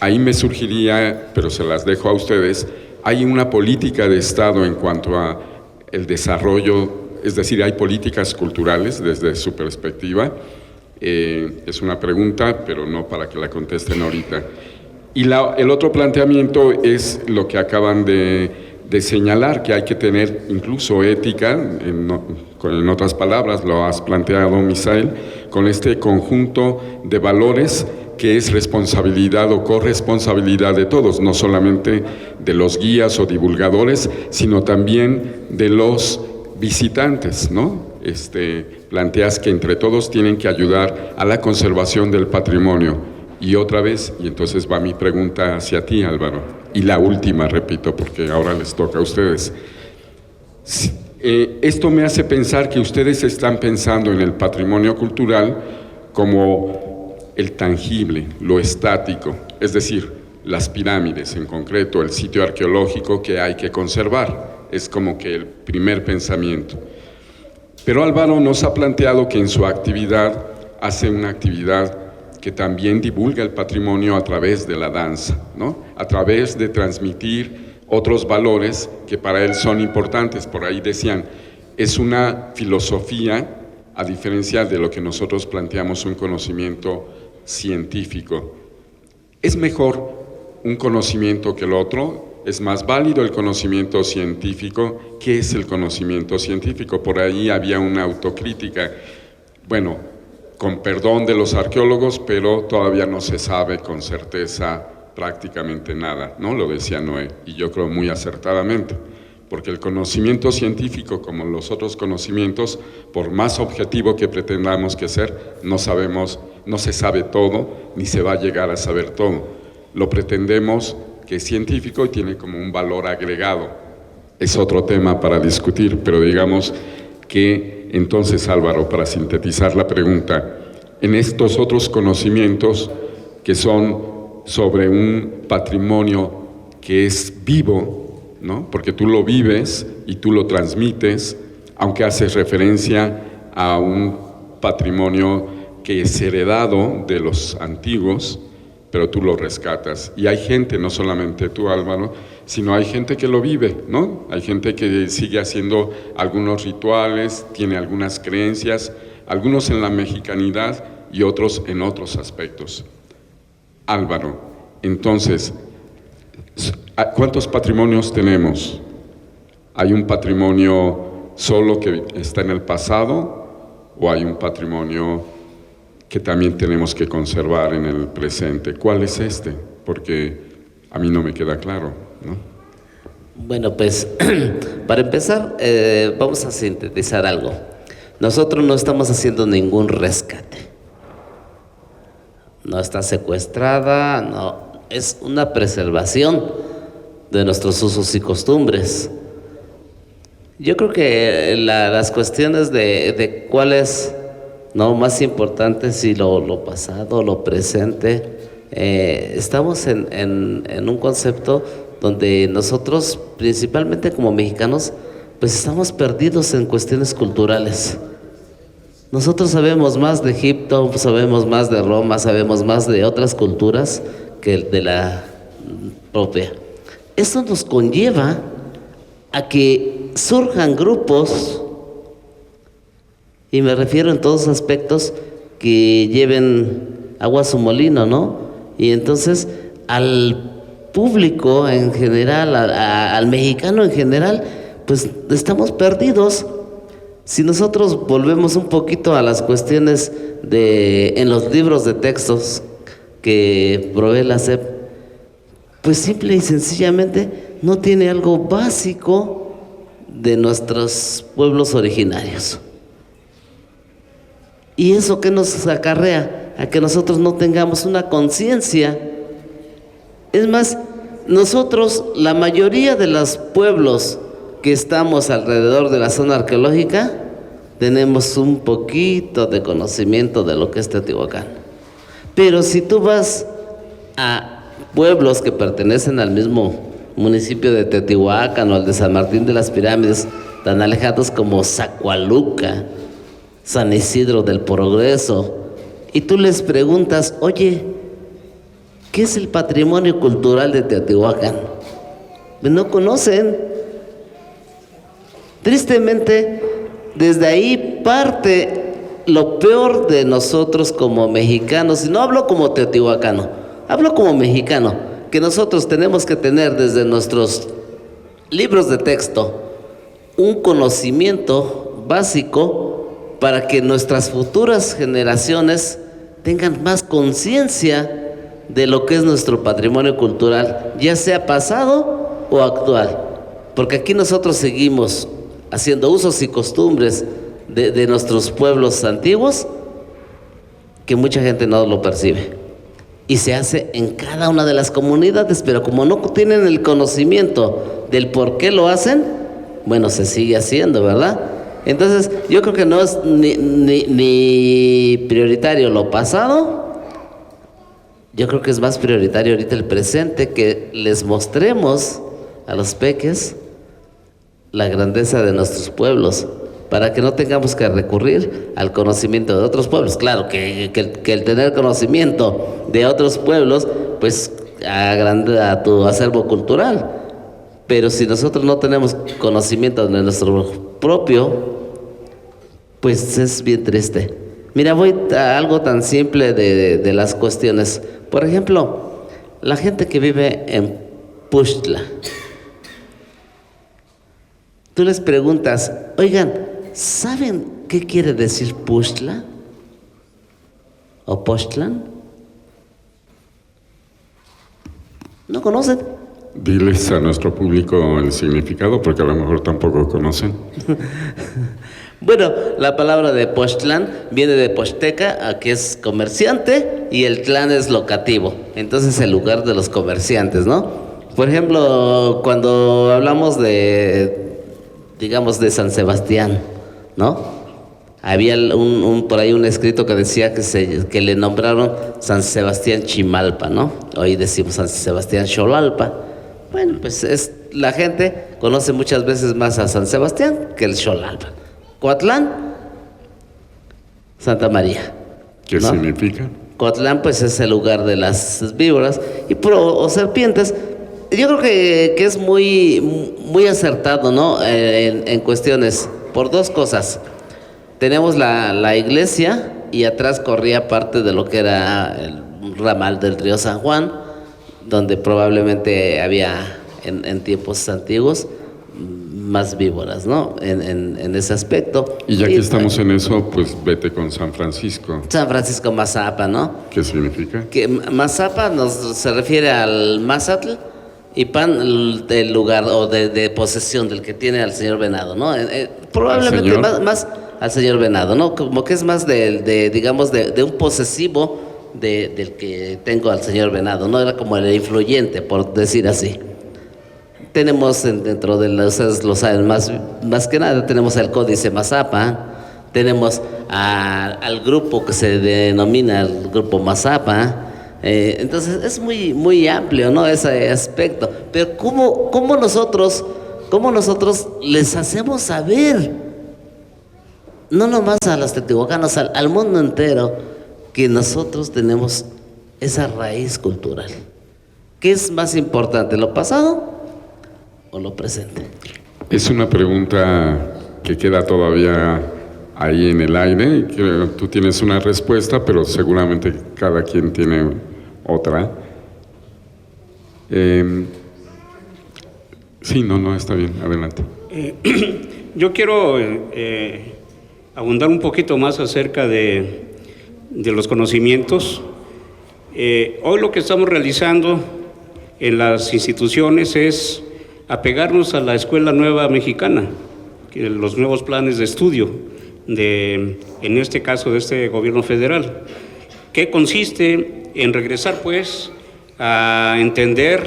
Speaker 1: Ahí me surgiría, pero se las dejo a ustedes, hay una política de Estado en cuanto a el desarrollo, es decir, hay políticas culturales desde su perspectiva. Es una pregunta, pero no para que la contesten ahorita. Y el otro planteamiento es lo que acaban de señalar, que hay que tener incluso ética, en otras palabras, lo has planteado, Misael, con este conjunto de valores que es responsabilidad o corresponsabilidad de todos, no solamente de los guías o divulgadores, sino también de los visitantes, ¿no? Planteas que entre todos tienen que ayudar a la conservación del patrimonio. Y otra vez, y entonces va mi pregunta hacia ti, Álvaro, y la última, repito, porque ahora les toca a ustedes. Esto me hace pensar que ustedes están pensando en el patrimonio cultural como el tangible, lo estático, es decir, las pirámides en concreto, el sitio arqueológico que hay que conservar, es como que el primer pensamiento. Pero Álvaro nos ha planteado que en su actividad hace una actividad que también divulga el patrimonio a través de la danza, ¿no? A través de transmitir otros valores que para él son importantes. Por ahí decían, es una filosofía, a diferencia de lo que nosotros planteamos, un conocimiento científico. ¿Es mejor un conocimiento que el otro? ¿Es más válido el conocimiento científico? ¿Qué es el conocimiento científico? Por ahí había una autocrítica. Bueno, con perdón de los arqueólogos, pero todavía no se sabe con certeza prácticamente nada, ¿no? Lo decía Noé, y yo creo muy acertadamente, porque el conocimiento científico, como los otros conocimientos, por más objetivo que pretendamos que ser, no se sabe todo, ni se va a llegar a saber todo. Lo pretendemos que es científico y tiene como un valor agregado. Es otro tema para discutir, pero digamos que entonces, Álvaro, para sintetizar la pregunta, en estos otros conocimientos que son sobre un patrimonio que es vivo, ¿no? Porque tú lo vives y tú lo transmites, aunque haces referencia a un patrimonio que es heredado de los antiguos, pero tú lo rescatas. Y hay gente, no solamente tú, Álvaro, sino hay gente que lo vive, ¿no? Hay gente que sigue haciendo algunos rituales, tiene algunas creencias, algunos en la mexicanidad y otros en otros aspectos. Álvaro, entonces, ¿cuántos patrimonios tenemos? ¿Hay un patrimonio solo que está en el pasado o hay un patrimonio que también tenemos que conservar en el presente? ¿Cuál es este? Porque a mí no me queda claro, ¿no?
Speaker 2: Bueno, pues para empezar vamos a sintetizar algo. Nosotros no estamos haciendo ningún rescate. No está secuestrada, no, es una preservación de nuestros usos y costumbres. Yo creo que las cuestiones de cuál es más importante, si lo pasado, lo presente, estamos en un concepto donde nosotros, principalmente como mexicanos, pues estamos perdidos en cuestiones culturales. Nosotros sabemos más de Egipto, sabemos más de Roma, sabemos más de otras culturas que de la propia. Esto nos conlleva a que surjan grupos, y me refiero en todos aspectos, que lleven agua a su molino, ¿no? Y entonces al público en general, al mexicano en general, pues estamos perdidos. Si nosotros volvemos un poquito a las cuestiones en los libros de textos que provee la SEP, pues simple y sencillamente no tiene algo básico de nuestros pueblos originarios. ¿Y eso qué nos acarrea? A que nosotros no tengamos una conciencia. Es más, nosotros, la mayoría de los pueblos que estamos alrededor de la zona arqueológica, tenemos un poquito de conocimiento de lo que es Teotihuacán. Pero si tú vas a pueblos que pertenecen al mismo municipio de Teotihuacán o al de San Martín de las Pirámides, tan alejados como Zacualuca, San Isidro del Progreso, y tú les preguntas, oye, ¿qué es el patrimonio cultural de Teotihuacán? No conocen. Tristemente, desde ahí parte lo peor de nosotros como mexicanos, y no hablo como teotihuacano, hablo como mexicano, que nosotros tenemos que tener desde nuestros libros de texto un conocimiento básico para que nuestras futuras generaciones tengan más conciencia de lo que es nuestro patrimonio cultural, ya sea pasado o actual. Porque aquí nosotros seguimos haciendo usos y costumbres de nuestros pueblos antiguos que mucha gente no lo percibe. Y se hace en cada una de las comunidades, pero como no tienen el conocimiento del por qué lo hacen, bueno, se sigue haciendo, ¿verdad? Entonces, yo creo que no es ni prioritario lo pasado. Yo creo que es más prioritario ahorita el presente, que les mostremos a los peques la grandeza de nuestros pueblos, para que no tengamos que recurrir al conocimiento de otros pueblos. Claro que el tener conocimiento de otros pueblos, pues agranda tu acervo cultural. Pero si nosotros no tenemos conocimiento de nuestro propio, pues es bien triste. Mira, voy a algo tan simple de las cuestiones. Por ejemplo, la gente que vive en Puxtla. Tú les preguntas, oigan, ¿saben qué quiere decir Puxtla? ¿O Poxtlán? ¿No conocen?
Speaker 1: Diles a nuestro público el significado, porque a lo mejor tampoco conocen.
Speaker 2: Bueno, la palabra de Poxtlán viene de Poxteca, que es comerciante, y el tlán es locativo. Entonces, el lugar de los comerciantes, ¿no? Por ejemplo, cuando hablamos digamos, de San Sebastián, ¿no? Había por ahí un escrito que decía que le nombraron San Sebastián Chimalpa, ¿no? Hoy decimos San Sebastián Xolalpa. Bueno, pues la gente conoce muchas veces más a San Sebastián que el Xolalpa. Coatlán, Santa María.
Speaker 1: ¿Qué
Speaker 2: ¿no?
Speaker 1: significa?
Speaker 2: Coatlán, pues es el lugar de las víboras o serpientes. Yo creo que es muy acertado, ¿no? En cuestiones, por dos cosas. Tenemos la iglesia, y atrás corría parte de lo que era el ramal del río San Juan, donde probablemente había en tiempos antiguos más víboras, ¿no? En ese aspecto.
Speaker 1: Y ya que estamos en eso, pues vete con San Francisco.
Speaker 2: San Francisco Mazapa, ¿no?
Speaker 1: ¿Qué significa?
Speaker 2: Que Mazapa se refiere al Mazatl, y Pan del lugar o de posesión del que tiene al señor Venado, ¿no? Probablemente más al señor Venado, ¿no? Como que es más digamos, de un posesivo del que tengo al señor Venado, ¿no? Era como el influyente, por decir así. Tenemos dentro de ustedes lo saben más que nada, tenemos el Códice Mazapa, tenemos al grupo que se denomina el Grupo Mazapa. Entonces es muy amplio, ¿no? Ese aspecto. Pero ¿cómo nosotros les hacemos saber, no nomás a los teotihuacanos, al mundo entero, que nosotros tenemos esa raíz cultural? ¿Qué es más importante, lo pasado o lo presente?
Speaker 1: Es una pregunta que queda todavía ahí en el aire, y que tú tienes una respuesta, pero seguramente cada quien tiene otra. Sí, no, está bien, adelante.
Speaker 6: Yo quiero abundar un poquito más acerca de los conocimientos. Hoy lo que estamos realizando en las instituciones es apegarnos a la Escuela Nueva Mexicana, los nuevos planes de estudio, en este caso de este gobierno federal, que consiste en regresar pues a entender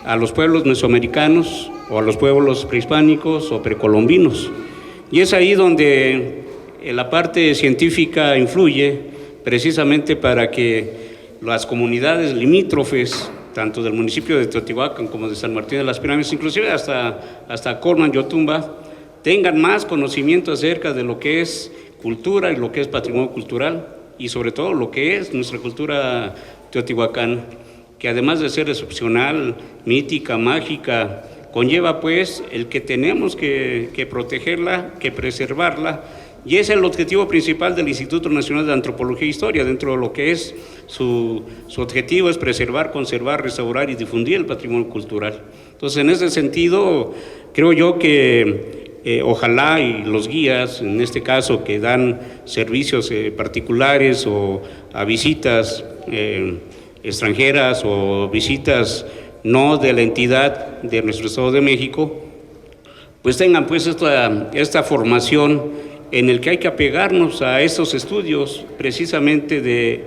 Speaker 6: a los pueblos mesoamericanos o a los pueblos prehispánicos o precolombinos. Y es ahí donde la parte científica influye precisamente para que las comunidades limítrofes, tanto del municipio de Teotihuacán como de San Martín de las Pirámides, inclusive hasta Colman, Yotumba, tengan más conocimiento acerca de lo que es cultura y lo que es patrimonio cultural y sobre todo lo que es nuestra cultura teotihuacana, que además de ser excepcional, mítica, mágica, conlleva pues el que tenemos que protegerla, que preservarla, y es el objetivo principal del Instituto Nacional de Antropología e Historia. Dentro de lo que es su objetivo es preservar, conservar, restaurar y difundir el patrimonio cultural. Entonces, en ese sentido, creo yo que ojalá y los guías, en este caso, que dan servicios particulares o a visitas extranjeras o visitas no de la entidad de nuestro Estado de México, pues tengan pues esta formación en el que hay que apegarnos a estos estudios precisamente de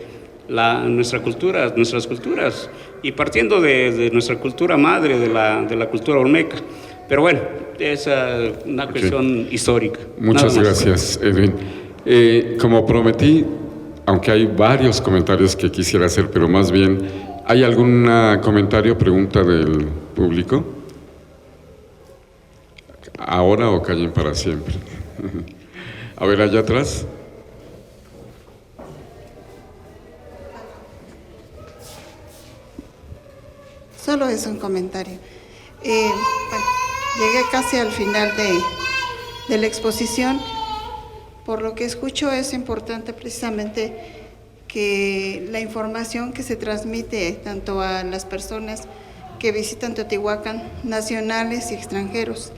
Speaker 6: nuestras culturas, y partiendo de nuestra cultura madre, de la cultura olmeca. Pero bueno, es una cuestión histórica.
Speaker 1: Muchas gracias, Edwin. Como prometí, aunque hay varios comentarios que quisiera hacer, pero más bien, ¿hay algún comentario, pregunta del público? ¿Ahora o callen para siempre? A ver, allá atrás.
Speaker 7: Solo es un comentario. Bueno, llegué casi al final de la exposición. Por lo que escucho, es importante precisamente que la información que se transmite tanto a las personas que visitan Teotihuacán, nacionales y extranjeros.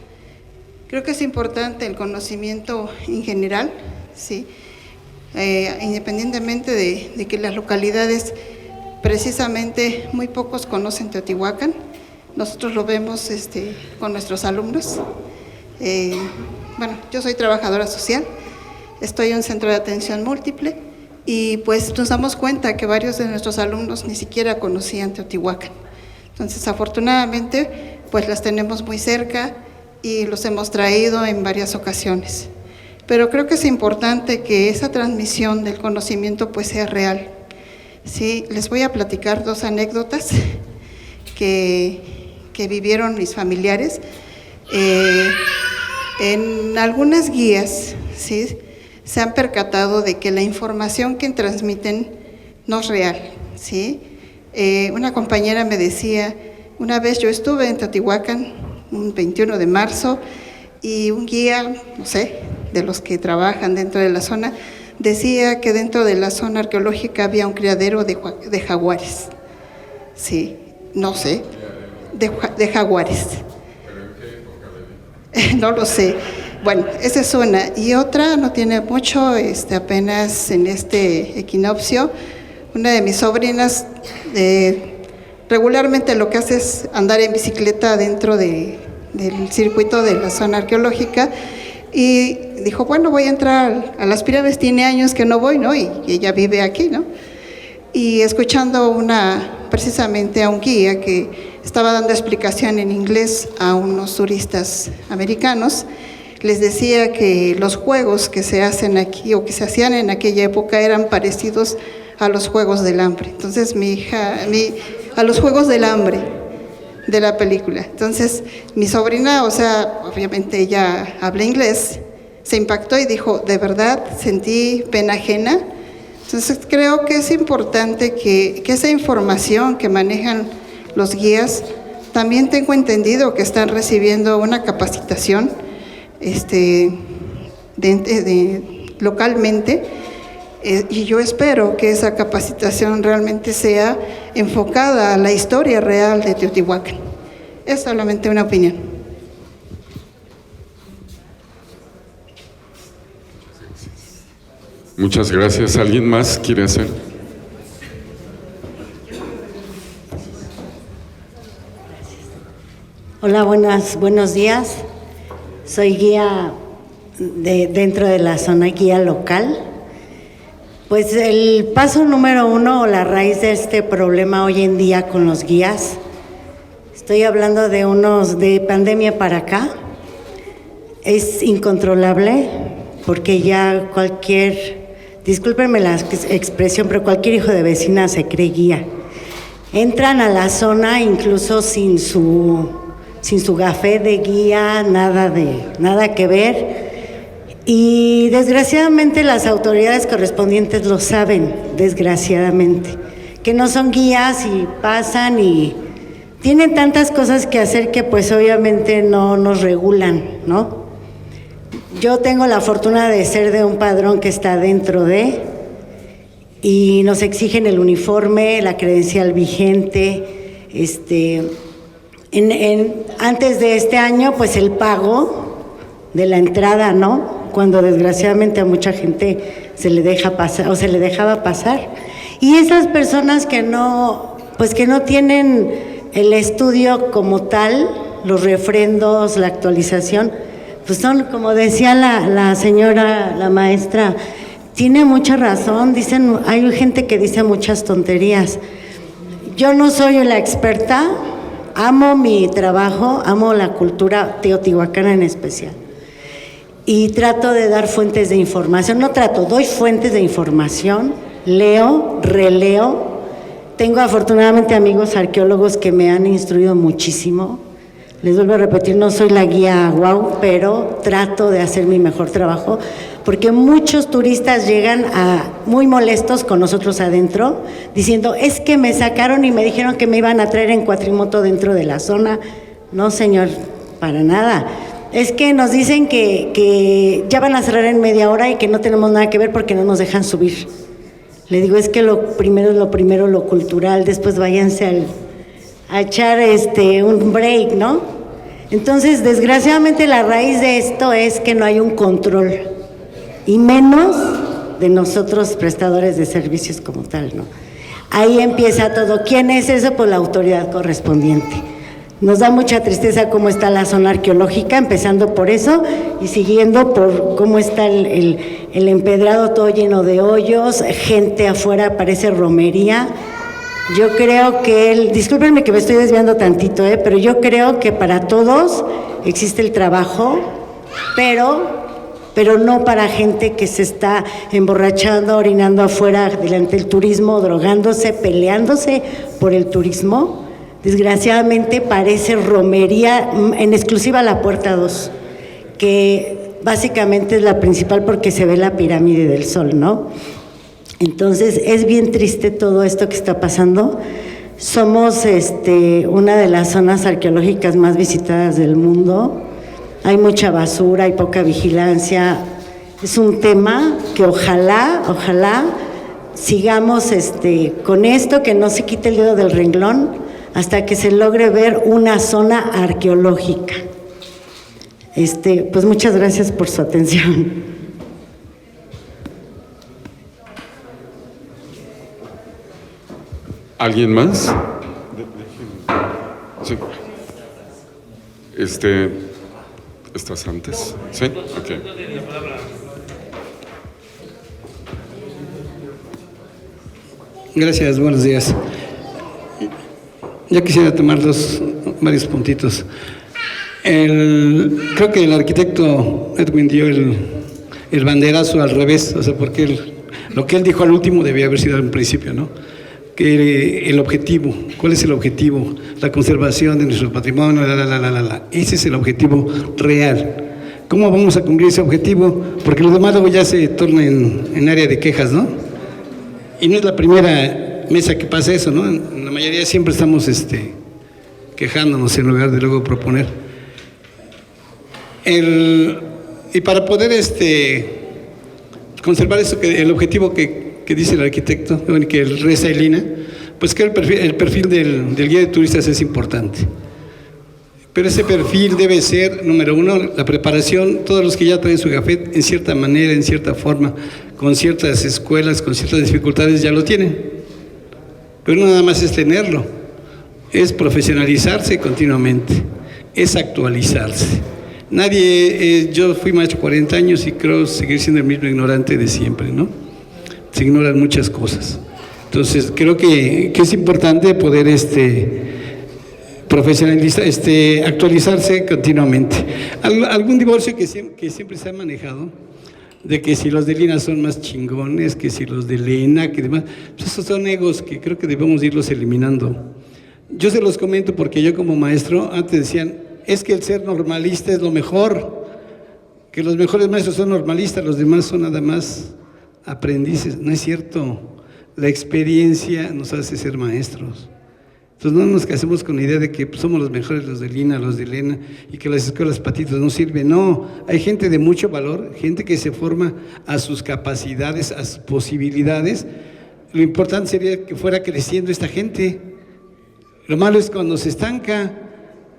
Speaker 7: Creo que es importante el conocimiento en general, ¿sí? Independientemente de que las localidades, precisamente muy pocos conocen Teotihuacán. Nosotros lo vemos con nuestros alumnos. Bueno, yo soy trabajadora social, estoy en un centro de atención múltiple y pues nos damos cuenta que varios de nuestros alumnos ni siquiera conocían Teotihuacán. Entonces, afortunadamente, pues las tenemos muy cerca y los hemos traído en varias ocasiones. Pero creo que es importante que esa transmisión del conocimiento pues sea real. Sí, les voy a platicar dos anécdotas que vivieron mis familiares. En algunas guías, ¿sí?, se han percatado de que la información que transmiten no es real, ¿sí? Una compañera me decía, una vez yo estuve en Teotihuacán, un 21 de marzo, y un guía, no sé, de los que trabajan dentro de la zona, decía que dentro de la zona arqueológica había un criadero de jaguares. Sí, no sé, de jaguares. No lo sé. Bueno, esa es una. Y otra, no tiene mucho, apenas en este equinoccio, una de mis sobrinas, regularmente lo que hace es andar en bicicleta dentro del circuito de la zona arqueológica y dijo, bueno, voy a entrar a las pirámides, tiene años que no voy, ¿no? Y ella vive aquí, ¿no? Y escuchando precisamente a un guía que estaba dando explicación en inglés a unos turistas americanos, les decía que los juegos que se hacen aquí o que se hacían en aquella época eran parecidos a los Juegos del Hambre. Entonces a los Juegos del Hambre de la película. Entonces mi sobrina, o sea, obviamente ella habla inglés, se impactó y dijo, de verdad sentí pena ajena. Entonces creo que es importante que esa información que manejan los guías, también tengo entendido que están recibiendo una capacitación localmente, Y yo espero que esa capacitación realmente sea enfocada a la historia real de Teotihuacán. Es solamente una opinión.
Speaker 1: Muchas gracias. ¿Alguien más quiere hacer?
Speaker 8: Hola, buenos días. Soy guía dentro de la zona guía local. Pues el paso número 1 o la raíz de este problema hoy en día con los guías, estoy hablando de pandemia para acá, es incontrolable porque ya discúlpenme la expresión, pero cualquier hijo de vecina se cree guía. Entran a la zona incluso sin su gafé de guía, nada que ver. Y desgraciadamente las autoridades correspondientes lo saben, desgraciadamente, que no son guías y pasan y tienen tantas cosas que hacer que pues obviamente no nos regulan, ¿no? Yo tengo la fortuna de ser de un padrón que está dentro de, y nos exigen el uniforme, la credencial vigente, antes de este año pues el pago de la entrada, ¿no? Cuando desgraciadamente a mucha gente se le deja pasar o se le dejaba pasar. Y esas personas que no tienen el estudio como tal, los refrendos, la actualización, pues son, como decía la señora, la maestra, tiene mucha razón, hay gente que dice muchas tonterías. Yo no soy la experta, amo mi trabajo, amo la cultura teotihuacana en especial. Y trato de dar fuentes de información, doy fuentes de información, leo, releo. Tengo afortunadamente amigos arqueólogos que me han instruido muchísimo. Les vuelvo a repetir, no soy la guía guau, pero trato de hacer mi mejor trabajo, porque muchos turistas llegan muy molestos con nosotros adentro, diciendo, es que me sacaron y me dijeron que me iban a traer en cuatrimoto dentro de la zona. No, señor, para nada. Es que nos dicen que ya van a cerrar en media hora y que no tenemos nada que ver porque no nos dejan subir. Le digo, es que lo primero es lo cultural, después váyanse a echar un break, ¿no? Entonces, desgraciadamente la raíz de esto es que no hay un control, y menos de nosotros prestadores de servicios como tal, ¿no? Ahí empieza todo. ¿Quién es eso? Pues la autoridad correspondiente. Nos da mucha tristeza cómo está la zona arqueológica, empezando por eso y siguiendo por cómo está el empedrado todo lleno de hoyos, gente afuera, parece romería. Yo creo que discúlpenme que me estoy desviando tantito, pero yo creo que para todos existe el trabajo, pero no para gente que se está emborrachando, orinando afuera delante del turismo, drogándose, peleándose por el turismo. Desgraciadamente parece romería, en exclusiva la Puerta 2, que básicamente es la principal porque se ve la pirámide del Sol, ¿no? Entonces es bien triste todo esto que está pasando. Somos una de las zonas arqueológicas más visitadas del mundo. Hay mucha basura, hay poca vigilancia. Es un tema que ojalá sigamos con esto, que no se quite el dedo del renglón hasta que se logre ver una zona arqueológica. Pues muchas gracias por su atención.
Speaker 1: ¿Alguien más? Sí. ¿Estás antes? ¿Sí? Ok.
Speaker 9: Gracias, buenos días. Yo quisiera tomar varios puntitos. Creo que el arquitecto Edwin dio el banderazo al revés, o sea, porque lo que él dijo al último debía haber sido al principio, ¿no? Que el objetivo, ¿cuál es el objetivo? La conservación de nuestro patrimonio, Ese es el objetivo real. ¿Cómo vamos a cumplir ese objetivo? Porque los demás luego ya se tornan en área de quejas, ¿no? Y no es la primera mesa que pasa eso, ¿no? En la mayoría siempre estamos quejándonos en lugar de luego proponer. Y para poder conservar eso, el objetivo que dice el arquitecto, que reza Lina, pues que el perfil del guía de turistas es importante. Pero ese perfil debe ser, número uno, la preparación. Todos los que ya traen su gafet, en cierta manera, en cierta forma, con ciertas escuelas, con ciertas dificultades, ya lo tienen. Pero no nada más es tenerlo, es profesionalizarse continuamente, es actualizarse. Yo fui maestro 40 años y creo seguir siendo el mismo ignorante de siempre, ¿no? Se ignoran muchas cosas. Entonces, creo que es importante poder profesionalizar, actualizarse continuamente. Algún divorcio que siempre se ha manejado, de que si los de Lina son más chingones, que si los de Lena, que demás, pues esos son egos que creo que debemos irlos eliminando. Yo se los comento porque yo como maestro, antes decían, es que el ser normalista es lo mejor, que los mejores maestros son normalistas, los demás son nada más aprendices. No es cierto, la experiencia nos hace ser maestros. Entonces no nos casemos con la idea de que somos los mejores, los de Lina, los de Elena, y que las escuelas patitos no sirven. No, hay gente de mucho valor, gente que se forma a sus capacidades, a sus posibilidades. Lo importante sería que fuera creciendo esta gente. Lo malo es cuando se estanca.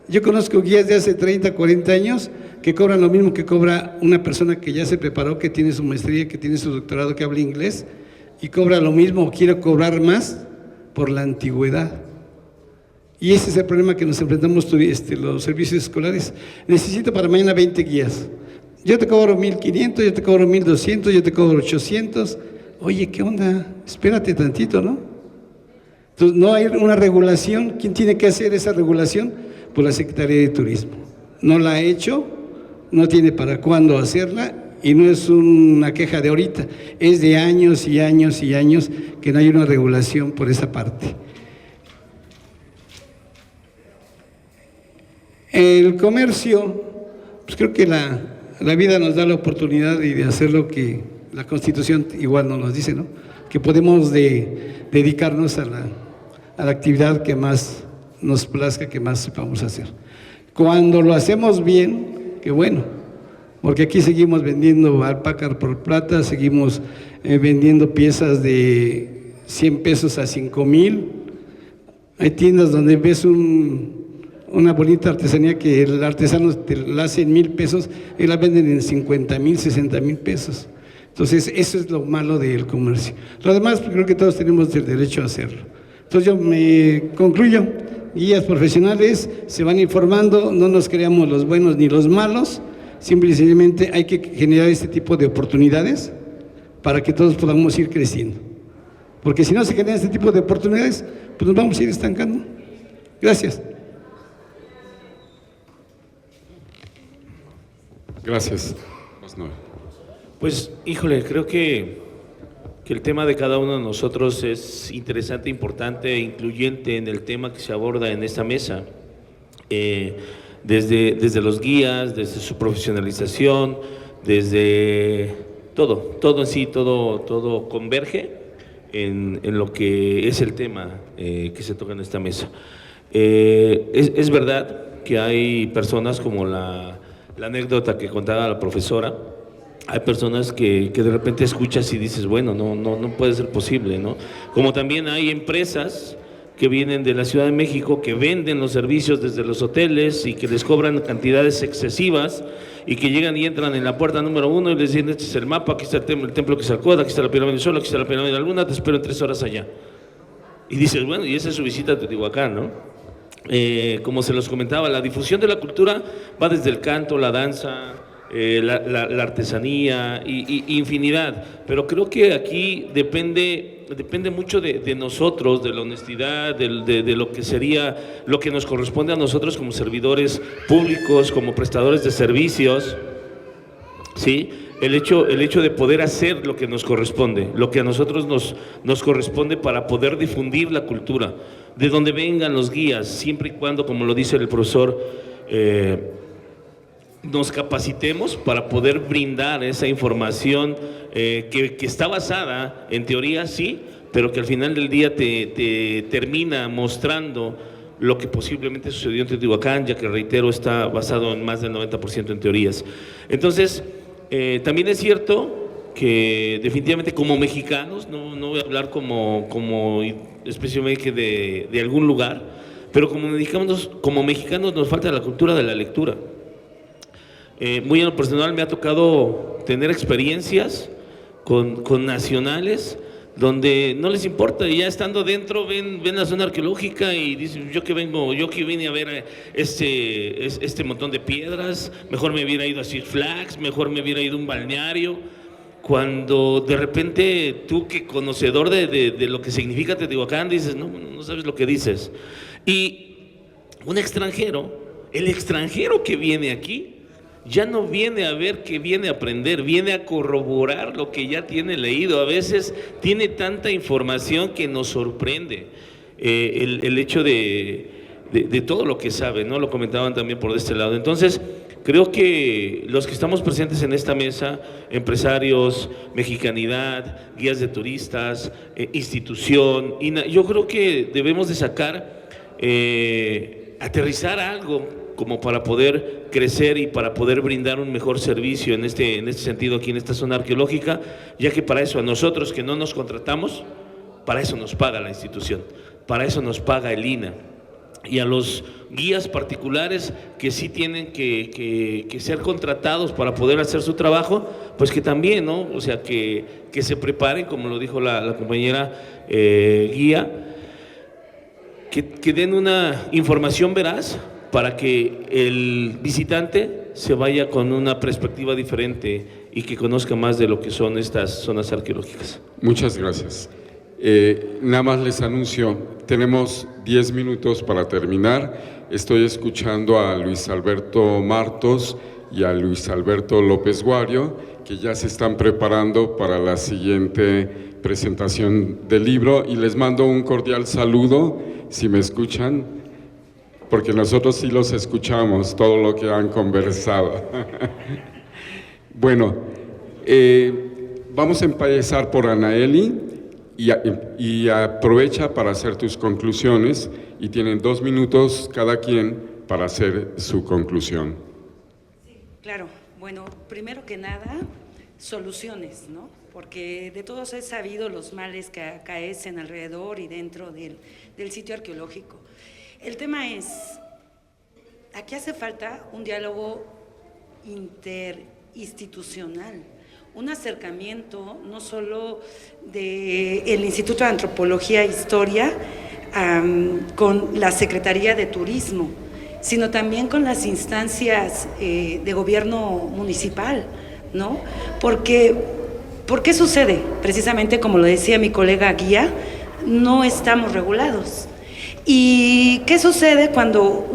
Speaker 9: Yo conozco guías de hace 30, 40 años que cobran lo mismo que cobra una persona que ya se preparó, que tiene su maestría, que tiene su doctorado, que habla inglés, y cobra lo mismo o quiere cobrar más por la antigüedad. Y ese es el problema que nos enfrentamos los servicios escolares. Necesito para mañana 20 guías. Yo te cobro 1,500, yo te cobro 1,200, yo te cobro 800. Oye, ¿qué onda? Espérate tantito, ¿no? Entonces, no hay una regulación. ¿Quién tiene que hacer esa regulación? Pues la Secretaría de Turismo. No la ha hecho, no tiene para cuándo hacerla, y no es una queja de ahorita, es de años y años y años que no hay una regulación por esa parte. El comercio, pues creo que la vida nos da la oportunidad de hacer lo que la Constitución igual nos dice, ¿no? Que podemos dedicarnos a la actividad que más nos plazca, que más sepamos hacer. Cuando lo hacemos bien, qué bueno, porque aquí seguimos vendiendo alpaca por plata, seguimos vendiendo piezas de 100 pesos a 5,000. Hay tiendas donde ves una bonita artesanía que el artesano te la hace en 1,000 pesos y la venden en 50,000, 60,000 pesos. Entonces, eso es lo malo del comercio. Lo demás, creo que todos tenemos el derecho a hacerlo. Entonces, yo me concluyo. Guías profesionales se van informando, no nos creamos los buenos ni los malos, simplemente hay que generar este tipo de oportunidades para que todos podamos ir creciendo. Porque si no se generan este tipo de oportunidades, pues nos vamos a ir estancando. Gracias.
Speaker 1: Gracias.
Speaker 5: Pues, híjole, creo que el tema de cada uno de nosotros es interesante, importante e incluyente en el tema que se aborda en esta mesa. Desde los guías, desde su profesionalización, desde todo en sí, todo converge en lo que es el tema que se toca en esta mesa. Es verdad que hay personas como la anécdota que contaba la profesora. Hay personas que de repente escuchas y dices, bueno, no puede ser posible, ¿no? Como también hay empresas que vienen de la Ciudad de México, que venden los servicios desde los hoteles y que les cobran cantidades excesivas y que llegan y entran en la puerta número 1 y les dicen, este es el mapa, aquí está el templo que Quetzalcóatl, aquí está la pirámide del Sol, aquí está la pirámide de la Luna, te espero en 3 horas allá. Y dices, bueno, y esa es su visita a Teotihuacán, ¿no? Como se los comentaba, la difusión de la cultura va desde el canto, la danza, la artesanía y infinidad, pero creo que aquí depende mucho de nosotros, de la honestidad, de lo que sería, lo que nos corresponde a nosotros como servidores públicos, como prestadores de servicios, ¿sí? El hecho de poder hacer lo que nos corresponde, lo que a nosotros nos corresponde para poder difundir la cultura, de donde vengan los guías, siempre y cuando, como lo dice el profesor, nos capacitemos para poder brindar esa información que está basada en teoría, sí, pero que al final del día te termina mostrando lo que posiblemente sucedió en Teotihuacán, ya que, reitero, está basado en más del 90% en teorías. Entonces, también es cierto que definitivamente como mexicanos, no voy a hablar como especialmente de algún lugar, pero como mexicanos nos falta la cultura de la lectura. Muy en lo personal me ha tocado tener experiencias con nacionales donde no les importa, y ya estando dentro ven la zona arqueológica y dicen, yo que vine a ver este montón de piedras, mejor me hubiera ido a Six Flags, mejor me hubiera ido a un balneario, cuando de repente tú, que conocedor de lo que significa Teotihuacán, dices, no sabes lo que dices. Y un extranjero, el extranjero que viene aquí, ya no viene a ver, que viene a aprender, viene a corroborar lo que ya tiene leído. A veces tiene tanta información que nos sorprende el hecho de todo lo que sabe, ¿no? Lo comentaban también por este lado. Entonces, creo que los que estamos presentes en esta mesa, empresarios, mexicanidad, guías de turistas, institución, yo creo que debemos de sacar, aterrizar algo como para poder crecer y para poder brindar un mejor servicio en este sentido aquí en esta zona arqueológica, ya que para eso a nosotros que no nos contratamos, para eso nos paga la institución, para eso nos paga el INAH. Y a los guías particulares que sí tienen que ser contratados para poder hacer su trabajo, pues que también, ¿no? O sea, que se preparen, como lo dijo la compañera guía, que den una información veraz para que el visitante se vaya con una perspectiva diferente y que conozca más de lo que son estas zonas arqueológicas.
Speaker 1: Muchas gracias. Nada más les anuncio, tenemos 10 minutos para terminar. Estoy escuchando a Luis Alberto Martos y a Luis Alberto López Guario, que ya se están preparando para la siguiente presentación del libro, y les mando un cordial saludo, si me escuchan, porque nosotros sí los escuchamos, todo lo que han conversado. Bueno, vamos a empezar por Anaeli, y aprovecha para hacer tus conclusiones, y tienen 2 minutos cada quien para hacer su conclusión.
Speaker 4: Sí, claro. Bueno, primero que nada, soluciones, ¿no? Porque de todos he sabido los males que acaecen alrededor y dentro del sitio arqueológico. El tema es, aquí hace falta un diálogo interinstitucional, un acercamiento no solo del Instituto de Antropología e Historia con la Secretaría de Turismo, sino también con las instancias de gobierno municipal, ¿no? ¿Por qué sucede? Precisamente como lo decía mi colega guía, no estamos regulados. ¿Y qué sucede cuando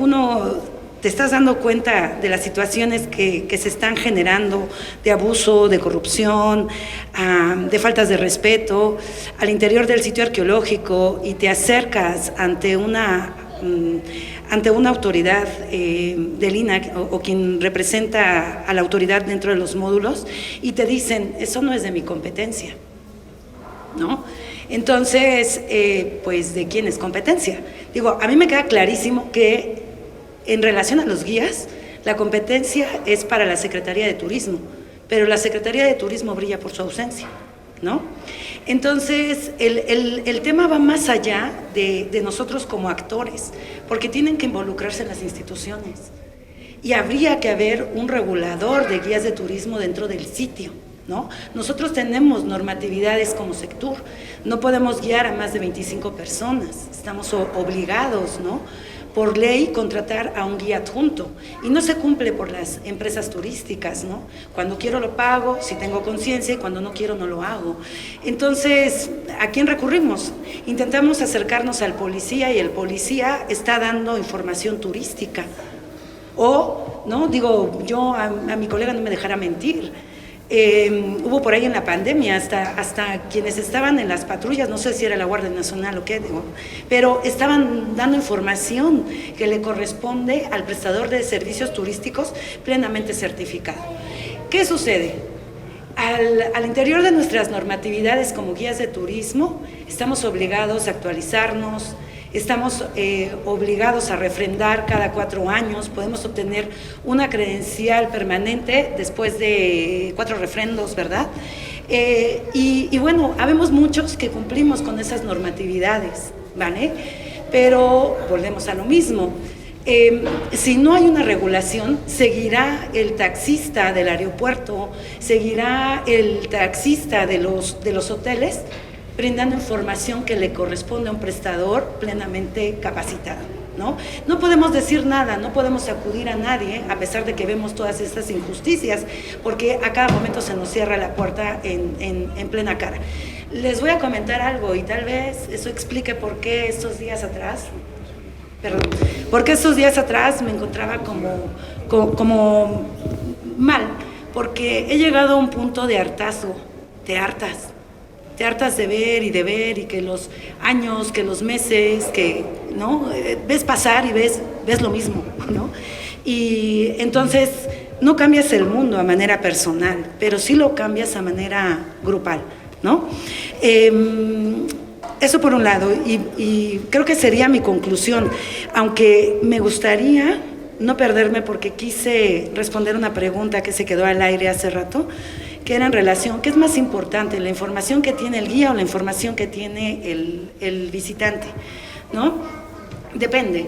Speaker 4: te estás dando cuenta de las situaciones que se están generando, de abuso, de corrupción, de faltas de respeto al interior del sitio arqueológico, y te acercas ante una autoridad del INAH o quien representa a la autoridad dentro de los módulos, y te dicen, eso no es de mi competencia, ¿no? Entonces, pues, ¿de quién es competencia? Digo, a mí me queda clarísimo que en relación a los guías, la competencia es para la Secretaría de Turismo, pero la Secretaría de Turismo brilla por su ausencia, ¿no? Entonces, el tema va más allá de nosotros como actores, porque tienen que involucrarse las instituciones, y habría que haber un regulador de guías de turismo dentro del sitio, ¿no? Nosotros tenemos normatividades como sector, no podemos guiar a más de 25 personas, estamos obligados, ¿no?, por ley contratar a un guía adjunto, y no se cumple por las empresas turísticas, ¿no? Cuando quiero lo pago, si tengo conciencia, y cuando no quiero no lo hago. Entonces, ¿a quién recurrimos? Intentamos acercarnos al policía, y el policía está dando información turística, o, ¿no? Digo, yo a mi colega no me dejará mentir. Hubo por ahí en la pandemia hasta quienes estaban en las patrullas, no sé si era la Guardia Nacional o qué, pero estaban dando información que le corresponde al prestador de servicios turísticos plenamente certificado. ¿Qué sucede? Al interior de nuestras normatividades como guías de turismo, estamos obligados a actualizarnos, estamos obligados a refrendar cada 4 años, podemos obtener una credencial permanente después de 4 refrendos, ¿verdad? Y bueno, habemos muchos que cumplimos con esas normatividades, ¿vale? Pero volvemos a lo mismo. Si no hay una regulación, seguirá el taxista del aeropuerto, seguirá el taxista de los hoteles, brindando información que le corresponde a un prestador plenamente capacitado, ¿no? No podemos decir nada, no podemos acudir a nadie, a pesar de que vemos todas estas injusticias, porque a cada momento se nos cierra la puerta en plena cara. Les voy a comentar algo y tal vez eso explique por qué estos días atrás me encontraba como mal, porque he llegado a un punto de hartazgo, te hartas de ver y que los años, que los meses, que, ¿no? Ves pasar y ves lo mismo, ¿no? Y entonces no cambias el mundo a manera personal, pero sí lo cambias a manera grupal, ¿no? Eso por un lado, y creo que sería mi conclusión, aunque me gustaría no perderme porque quise responder una pregunta que se quedó al aire hace rato, que era en relación, ¿qué es más importante, la información que tiene el guía o la información que tiene el visitante? ¿No? Depende,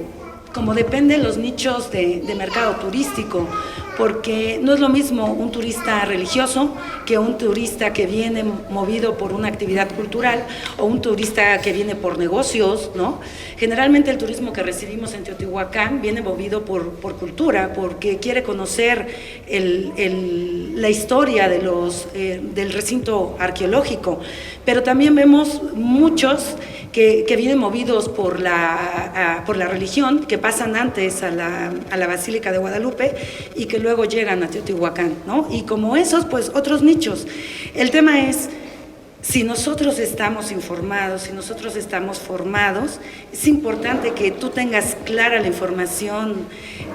Speaker 4: como dependen los nichos de mercado turístico, porque no es lo mismo un turista religioso que un turista que viene movido por una actividad cultural o un turista que viene por negocios, ¿no? Generalmente el turismo que recibimos en Teotihuacán viene movido por cultura, porque quiere conocer la historia del recinto arqueológico, pero también vemos muchos que vienen movidos por la religión, que pasan antes a la Basílica de Guadalupe y que luego llegan a Teotihuacán, ¿no? Y como esos, pues otros nichos. El tema es, si nosotros estamos informados, si nosotros estamos formados, es importante que tú tengas clara la información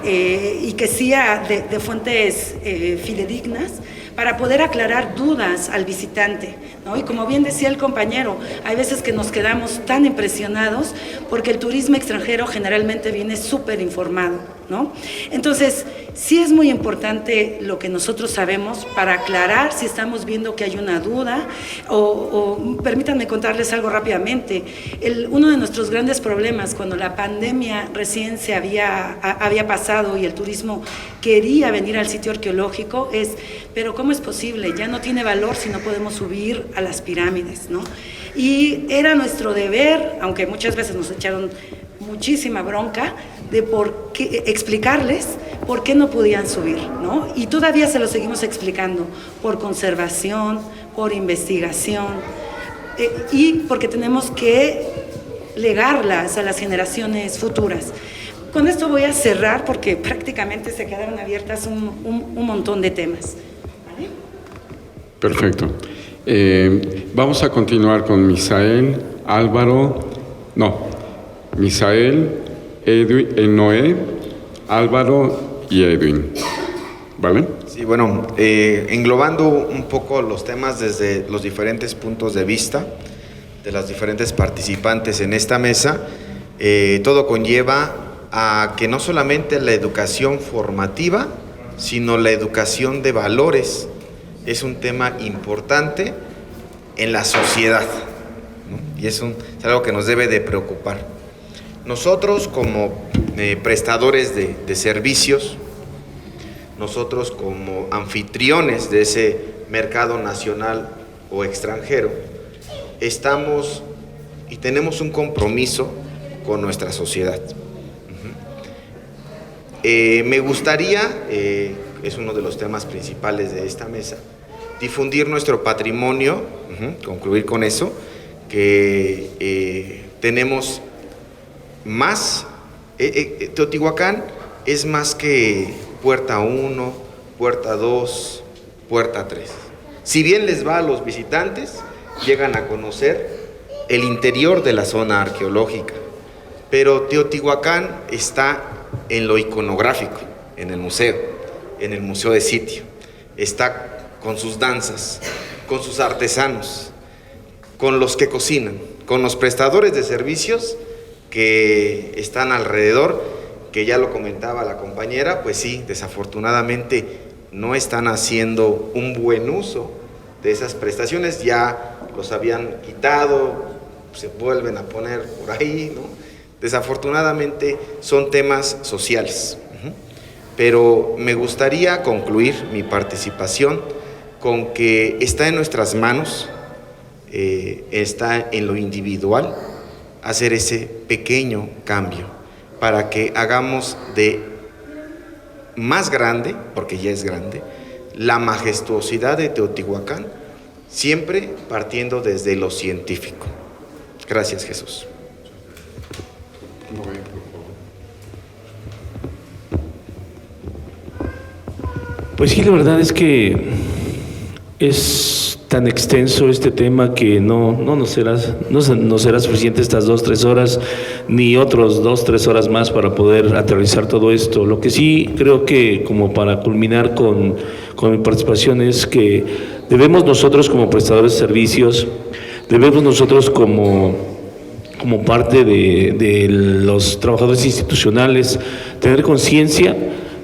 Speaker 4: y que sea de fuentes fidedignas, para poder aclarar dudas al visitante, ¿no? Y como bien decía el compañero, hay veces que nos quedamos tan impresionados porque el turismo extranjero generalmente viene súper informado, ¿no? Entonces, sí es muy importante lo que nosotros sabemos para aclarar si estamos viendo que hay una duda o permítanme contarles algo rápidamente. Uno de nuestros grandes problemas cuando la pandemia recién se había pasado y el turismo quería venir al sitio arqueológico es, pero ¿cómo es posible? Ya no tiene valor si no podemos subir a las pirámides, ¿no? Y era nuestro deber, aunque muchas veces nos echaron muchísima bronca, de explicarles por qué no podían subir, ¿no? Y todavía se lo seguimos explicando, por conservación, por investigación, y porque tenemos que legarlas a las generaciones futuras. Con esto voy a cerrar porque prácticamente se quedaron abiertas un montón de temas. ¿Vale?
Speaker 1: Perfecto. Vamos a continuar con Misael, Noé, Álvaro y Edwin. ¿Vale?
Speaker 3: Sí, bueno, englobando un poco los temas desde los diferentes puntos de vista de las diferentes participantes en esta mesa, todo conlleva a que no solamente la educación formativa, sino la educación de valores es un tema importante en la sociedad, ¿no? Y es algo que nos debe de preocupar. Nosotros como prestadores de servicios, nosotros como anfitriones de ese mercado nacional o extranjero, estamos y tenemos un compromiso con nuestra sociedad. Me gustaría, es uno de los temas principales de esta mesa, difundir nuestro patrimonio, concluir con eso, que tenemos más, Teotihuacán es más que puerta 1, puerta 2, puerta 3. Si bien les va a los visitantes, llegan a conocer el interior de la zona arqueológica, pero Teotihuacán está en lo iconográfico, en el museo de sitio, está con sus danzas, con sus artesanos, con los que cocinan, con los prestadores de servicios que están alrededor, que ya lo comentaba la compañera, pues sí, desafortunadamente no están haciendo un buen uso de esas prestaciones, ya los habían quitado, se vuelven a poner por ahí, ¿no? Desafortunadamente son temas sociales. Pero me gustaría concluir mi participación con que está en nuestras manos, está en lo individual, hacer ese pequeño cambio para que hagamos de más grande, porque ya es grande, la majestuosidad de Teotihuacán, siempre partiendo desde lo científico. Gracias, Jesús.
Speaker 5: Pues sí, la verdad es que es tan extenso este tema que no nos será suficiente estas 2-3 horas, ni otros 2-3 horas más para poder aterrizar todo esto. Lo que sí creo que, como para culminar con mi participación, es que debemos nosotros como prestadores de servicios, debemos nosotros como parte de los trabajadores institucionales, tener conciencia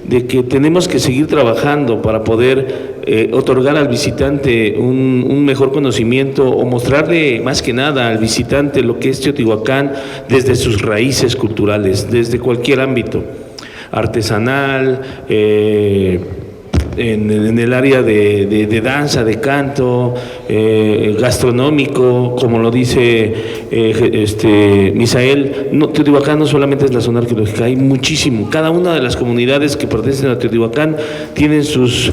Speaker 5: de que tenemos que seguir trabajando para poder otorgar al visitante un mejor conocimiento, o mostrarle más que nada al visitante lo que es Teotihuacán desde sus raíces culturales, desde cualquier ámbito, artesanal, en el área de danza, de canto, gastronómico, como lo dice Misael. No, Teotihuacán no solamente es la zona arqueológica, hay muchísimo. Cada una de las comunidades que pertenecen a Teotihuacán tienen sus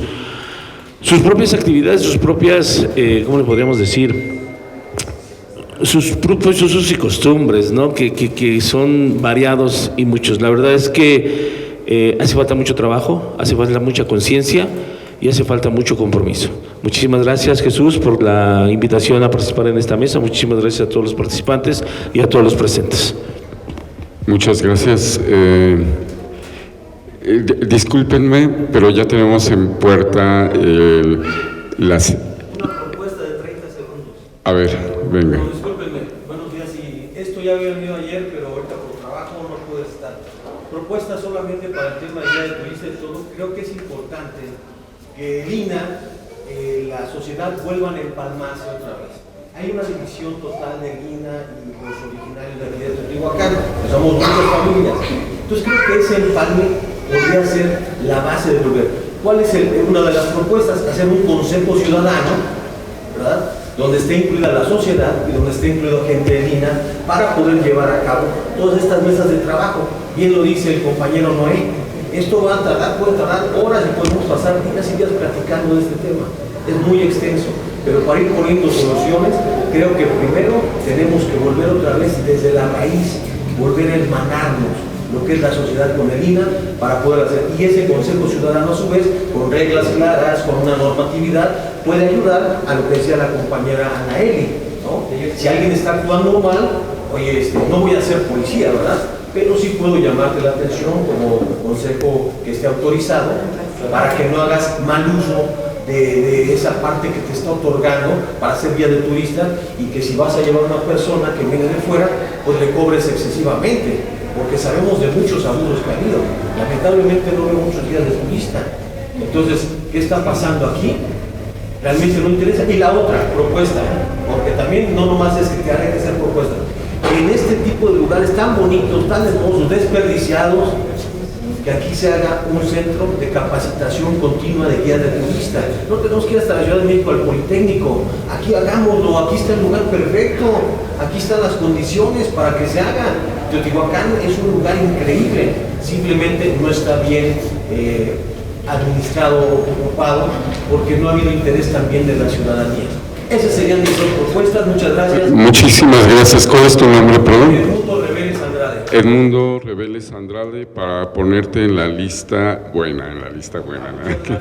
Speaker 5: propias actividades, sus propias, ¿cómo le podríamos decir? Sus propios usos y costumbres, ¿no? Que son variados y muchos. La verdad es que hace falta mucho trabajo, hace falta mucha conciencia y hace falta mucho compromiso. Muchísimas gracias, Jesús, por la invitación a participar en esta mesa. Muchísimas gracias a todos los participantes y a todos los presentes.
Speaker 1: Muchas gracias. Discúlpenme, pero ya tenemos en puerta las...
Speaker 10: Una propuesta de 30 segundos.
Speaker 1: A ver, venga.
Speaker 10: No, discúlpenme, buenos días. Y esto ya había venido ayer, pero ahorita por trabajo no pude estar. Propuesta solamente para el tema de guía de turista y todo. Creo que es importante que el INA, la sociedad, vuelvan a empalmarse otra vez. Hay una división total de INA y los originarios de aquí de Teotihuacán, que somos muchas familias. Entonces creo que ese empalme podría ser la base de volver. ¿Cuál es una de las propuestas? Hacer un consejo ciudadano, ¿verdad?, donde esté incluida la sociedad y donde esté incluido gente de INA, para poder llevar a cabo todas estas mesas de trabajo. Bien lo dice el compañero Noé, esto va a tardar, puede tardar horas y podemos pasar días y días platicando de este tema. Es muy extenso, pero para ir poniendo soluciones, creo que primero tenemos que volver otra vez desde la raíz, volver a hermanarnos lo que es la sociedad con el INA para poder hacer, y ese consejo ciudadano a su vez, con reglas claras, con una normatividad, puede ayudar a lo que decía la compañera Anaeli, ¿no? Si alguien está actuando mal, oye, no voy a ser policía, ¿verdad?, pero sí puedo llamarte la atención como consejo que esté autorizado para que no hagas mal uso de esa parte que te está otorgando para ser guía de turista, y que si vas a llevar a una persona que viene de fuera, pues le cobres excesivamente, porque sabemos de muchos abusos que ha habido. Lamentablemente no veo muchos guías de turista. Entonces, ¿qué está pasando aquí? Realmente no interesa. Y la otra propuesta, porque también no nomás es que te hagan que hacer propuestas, en este tipo de lugares tan bonitos, tan hermosos, desperdiciados, que aquí se haga un centro de capacitación continua de guías de turista. No tenemos que ir hasta la Ciudad de México, al Politécnico. Aquí hagámoslo, aquí está el lugar perfecto, aquí están las condiciones para que se haga. Teotihuacán es un lugar increíble, simplemente no está bien administrado o ocupado, porque no ha habido interés también de la ciudadanía. Esas serían mis dos propuestas. Muchas gracias.
Speaker 1: Muchísimas gracias. ¿Cuál es tu nombre, perdón?
Speaker 10: Edmundo Reveles Andrade.
Speaker 1: Edmundo Reveles Andrade, para ponerte en la lista buena, ¿no?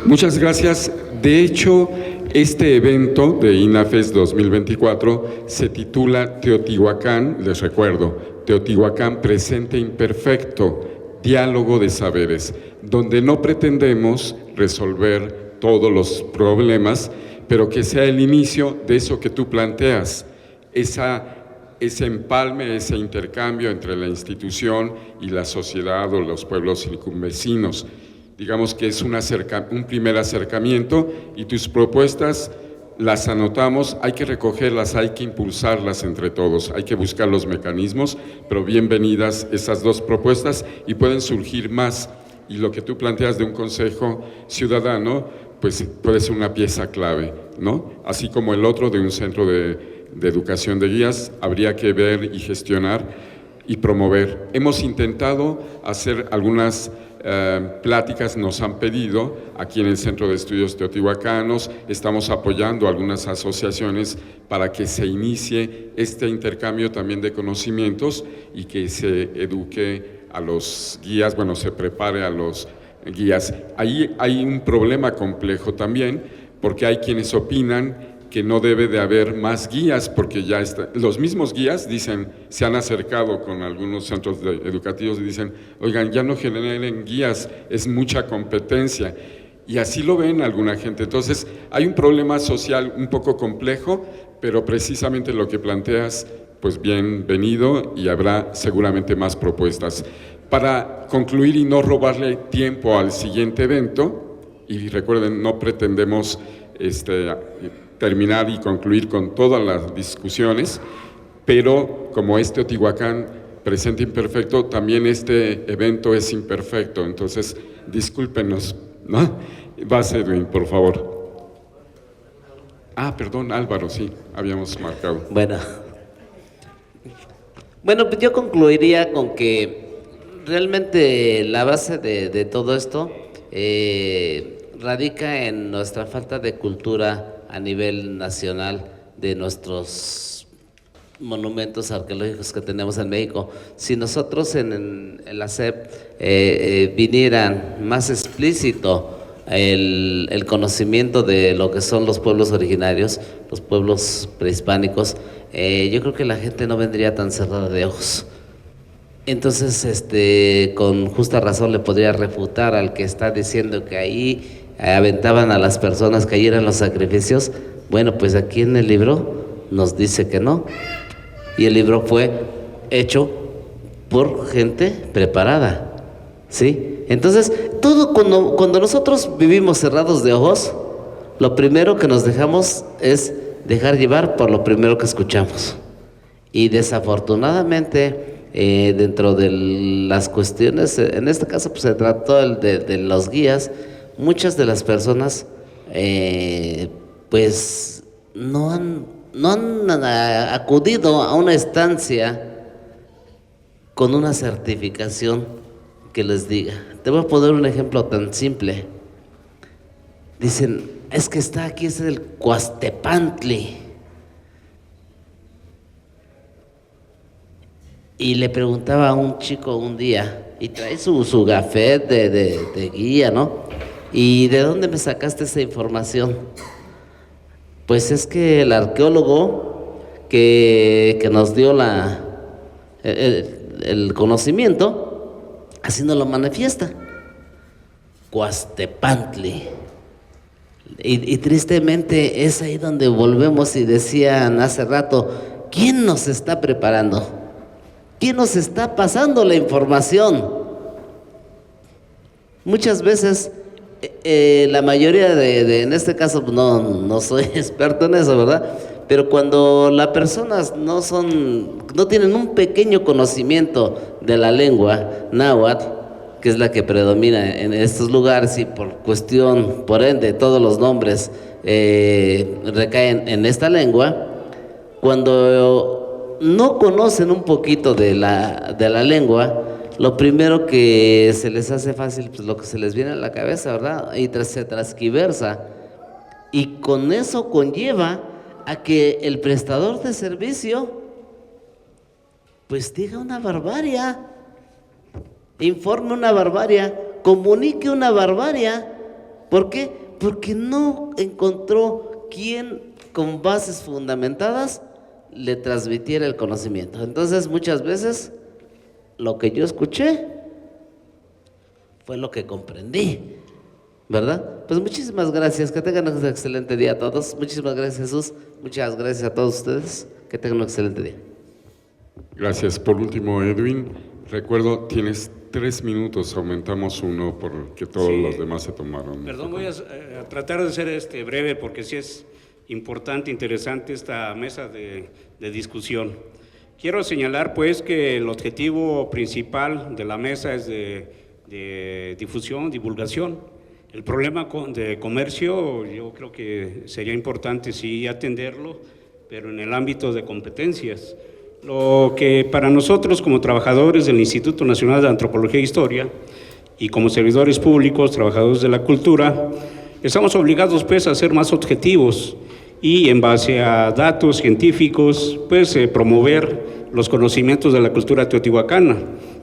Speaker 1: Muchas gracias. De hecho, este evento de INAFES 2024 se titula Teotihuacán, les recuerdo, Teotihuacán presente imperfecto, diálogo de saberes, donde no pretendemos resolver todos los problemas, pero que sea el inicio de eso que tú planteas, ese empalme, ese intercambio entre la institución y la sociedad o los pueblos circunvecinos. digamos que es un primer acercamiento y tus propuestas las anotamos, hay que recogerlas, hay que impulsarlas entre todos, hay que buscar los mecanismos, pero bienvenidas esas dos propuestas y pueden surgir más. Y lo que tú planteas de un consejo ciudadano, pues puede ser una pieza clave, ¿no? Así como el otro de un centro de educación de guías, habría que ver y gestionar y promover. Hemos intentado hacer algunas pláticas, nos han pedido aquí en el Centro de Estudios Teotihuacanos, estamos apoyando algunas asociaciones para que se inicie este intercambio también de conocimientos y que se eduque a los guías, bueno, se prepare a los guías. Ahí hay un problema complejo también, porque hay quienes opinan que no debe de haber más guías, porque ya los mismos guías dicen, se han acercado con algunos centros educativos y dicen, oigan, ya no generen guías, es mucha competencia. Y así lo ven alguna gente. Entonces, hay un problema social un poco complejo, pero precisamente lo que planteas, pues bienvenido y habrá seguramente más propuestas. Para concluir y no robarle tiempo al siguiente evento, y recuerden, no pretendemos terminar y concluir con todas las discusiones, pero como es Teotihuacán presente imperfecto, también este evento es imperfecto, entonces discúlpenos, ¿no? Vas, Edwin, por favor. Perdón, Álvaro, sí, habíamos marcado.
Speaker 2: Bueno, pues yo concluiría con que realmente la base de todo esto radica en nuestra falta de cultura a nivel nacional de nuestros monumentos arqueológicos que tenemos en México. Si nosotros en la SEP vinieran más explícito el conocimiento de lo que son los pueblos originarios, los pueblos prehispánicos, yo creo que la gente no vendría tan cerrada de ojos. Entonces, con justa razón le podría refutar al que está diciendo que ahí aventaban a las personas que ahí eran los sacrificios. Bueno, pues aquí en el libro nos dice que no. Y el libro fue hecho por gente preparada, ¿sí? Entonces, todo cuando nosotros vivimos cerrados de ojos, lo primero que nos dejamos es dejar llevar por lo primero que escuchamos. Y desafortunadamente, dentro de las cuestiones, en este caso pues se trató de los guías, muchas de las personas pues no han acudido a una estancia con una certificación que les diga. Te voy a poner un ejemplo tan simple. Dicen, es que está aquí, es el Cuastepantli. Y le preguntaba a un chico un día, y trae su gafet de guía, ¿no? ¿Y de dónde me sacaste esa información? Pues es que el arqueólogo que nos dio el conocimiento, así nos lo manifiesta. Cuastepantli. Y tristemente es ahí donde volvemos y decían hace rato, ¿quién nos está preparando? ¿Quién nos está pasando la información? Muchas veces, la mayoría en este caso no soy experto en eso, ¿verdad? Pero cuando las personas no tienen un pequeño conocimiento de la lengua náhuatl, que es la que predomina en estos lugares y por ende todos los nombres recaen en esta lengua, cuando no conocen un poquito de la lengua, lo primero que se les hace fácil, pues lo que se les viene a la cabeza, ¿verdad? Y se transquiversa. Y con eso conlleva a que el prestador de servicio, pues diga una barbarie, informe una barbarie, comunique una barbarie. ¿Por qué? Porque no encontró quien con bases fundamentadas le transmitiera el conocimiento. Entonces muchas veces lo que yo escuché fue lo que comprendí, ¿verdad? Pues muchísimas gracias, que tengan un excelente día a todos. Muchísimas gracias, Jesús, muchas gracias a todos ustedes, que tengan un excelente día.
Speaker 1: Gracias. Por último, Edwin, recuerdo, tienes 3 minutos, aumentamos 1 porque todos
Speaker 6: Sí.
Speaker 1: los demás se tomaron.
Speaker 6: Perdón, voy a tratar de ser breve porque sí es importante, interesante esta mesa de discusión. Quiero señalar pues que el objetivo principal de la mesa es de difusión, divulgación. El problema de comercio yo creo que sería importante sí atenderlo, pero en el ámbito de competencias. Lo que para nosotros como trabajadores del Instituto Nacional de Antropología e Historia y como servidores públicos, trabajadores de la cultura, estamos obligados pues a ser más objetivos y en base a datos científicos pues promover los conocimientos de la cultura teotihuacana.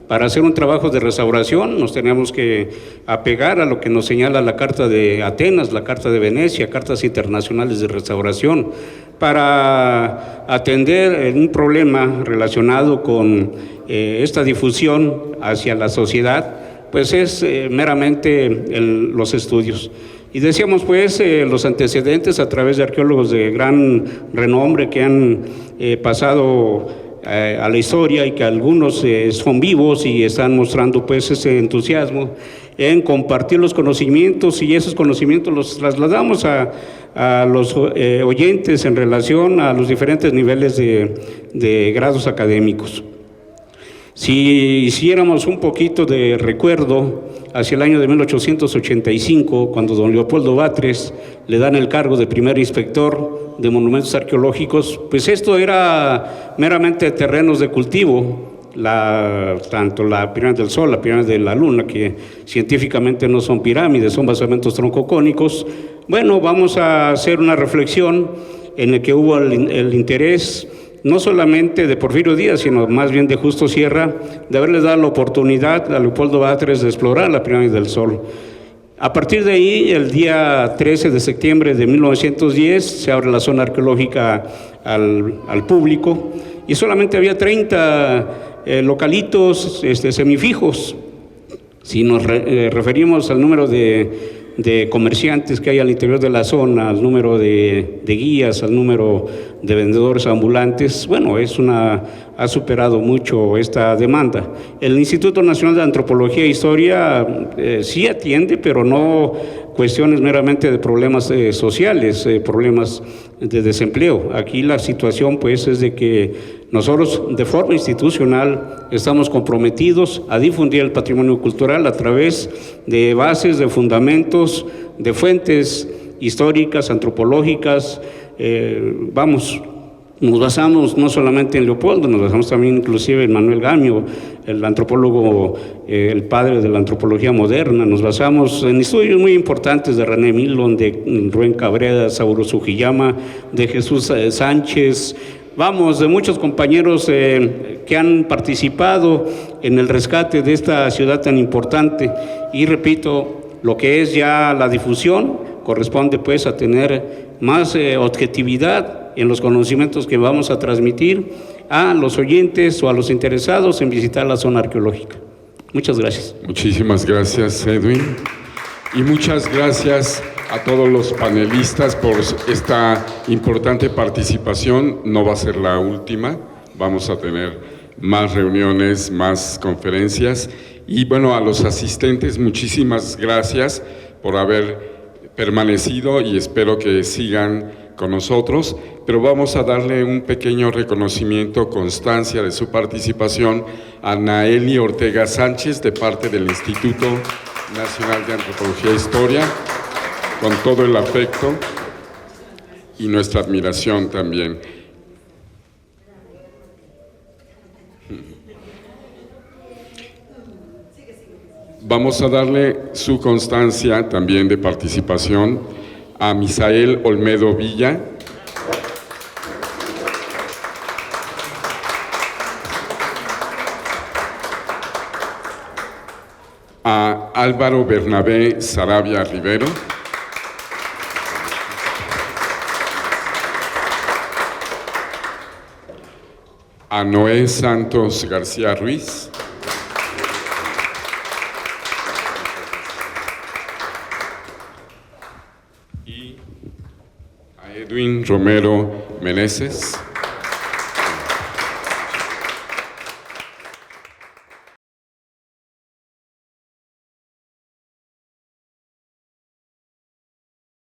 Speaker 6: Para hacer un trabajo de restauración nos tenemos que apegar a lo que nos señala la Carta de Atenas, la Carta de Venecia, cartas internacionales de restauración, para atender un problema relacionado con esta difusión hacia la sociedad, pues es meramente los estudios. Y decíamos pues los antecedentes a través de arqueólogos de gran renombre que han pasado a la historia y que algunos son vivos y están mostrando pues ese entusiasmo en compartir los conocimientos, y esos conocimientos los trasladamos a los oyentes en relación a los diferentes niveles de grados académicos. Si hiciéramos un poquito de recuerdo hacia el año de 1885, cuando don Leopoldo Batres le dan el cargo de primer inspector de monumentos arqueológicos, pues esto era meramente terrenos de cultivo, tanto la pirámide del Sol, la pirámide de la Luna, que científicamente no son pirámides, son basamentos troncocónicos. Bueno, vamos a hacer una reflexión en el que hubo el interés no solamente de Porfirio Díaz, sino más bien de Justo Sierra, de haberles dado la oportunidad a Leopoldo Batres de explorar la pirámide del Sol. A partir de ahí, el día 13 de septiembre de 1910, se abre la zona arqueológica al público, y solamente había 30 localitos semifijos. Si nos referimos al número de comerciantes que hay al interior de la zona, al número de guías, al número de vendedores ambulantes, bueno, ha superado mucho esta demanda. El Instituto Nacional de Antropología e Historia sí atiende, pero no cuestiones meramente de problemas sociales, problemas de desempleo. Aquí la situación pues es de que nosotros de forma institucional estamos comprometidos a difundir el patrimonio cultural a través de bases, de fundamentos, de fuentes históricas, antropológicas. Nos basamos no solamente en Leopoldo, nos basamos también inclusive en Manuel Gamio, el antropólogo, el padre de la antropología moderna. Nos basamos en estudios muy importantes de René Milon, de Rubén Cabrera, Sauro Sugiyama, de Jesús Sánchez, de muchos compañeros que han participado en el rescate de esta ciudad tan importante. Y repito, lo que es ya la difusión corresponde pues a tener más objetividad en los conocimientos que vamos a transmitir a los oyentes o a los interesados en visitar la zona arqueológica. Muchas gracias.
Speaker 1: Muchísimas gracias, Edwin. Y muchas gracias a todos los panelistas por esta importante participación. No va a ser la última, vamos a tener más reuniones, más conferencias. Y bueno, a los asistentes, muchísimas gracias por haber permanecido y espero que sigan con nosotros, pero vamos a darle un pequeño reconocimiento, constancia de su participación a Naeli Ortega Sánchez de parte del Instituto Nacional de Antropología e Historia, con todo el afecto y nuestra admiración también. Vamos a darle su constancia también de participación a Misael Olmedo Villa, a Álvaro Bernabé Sarabia Rivero, a Noé Santos García Ruiz, y a Edwin Romero Meneses.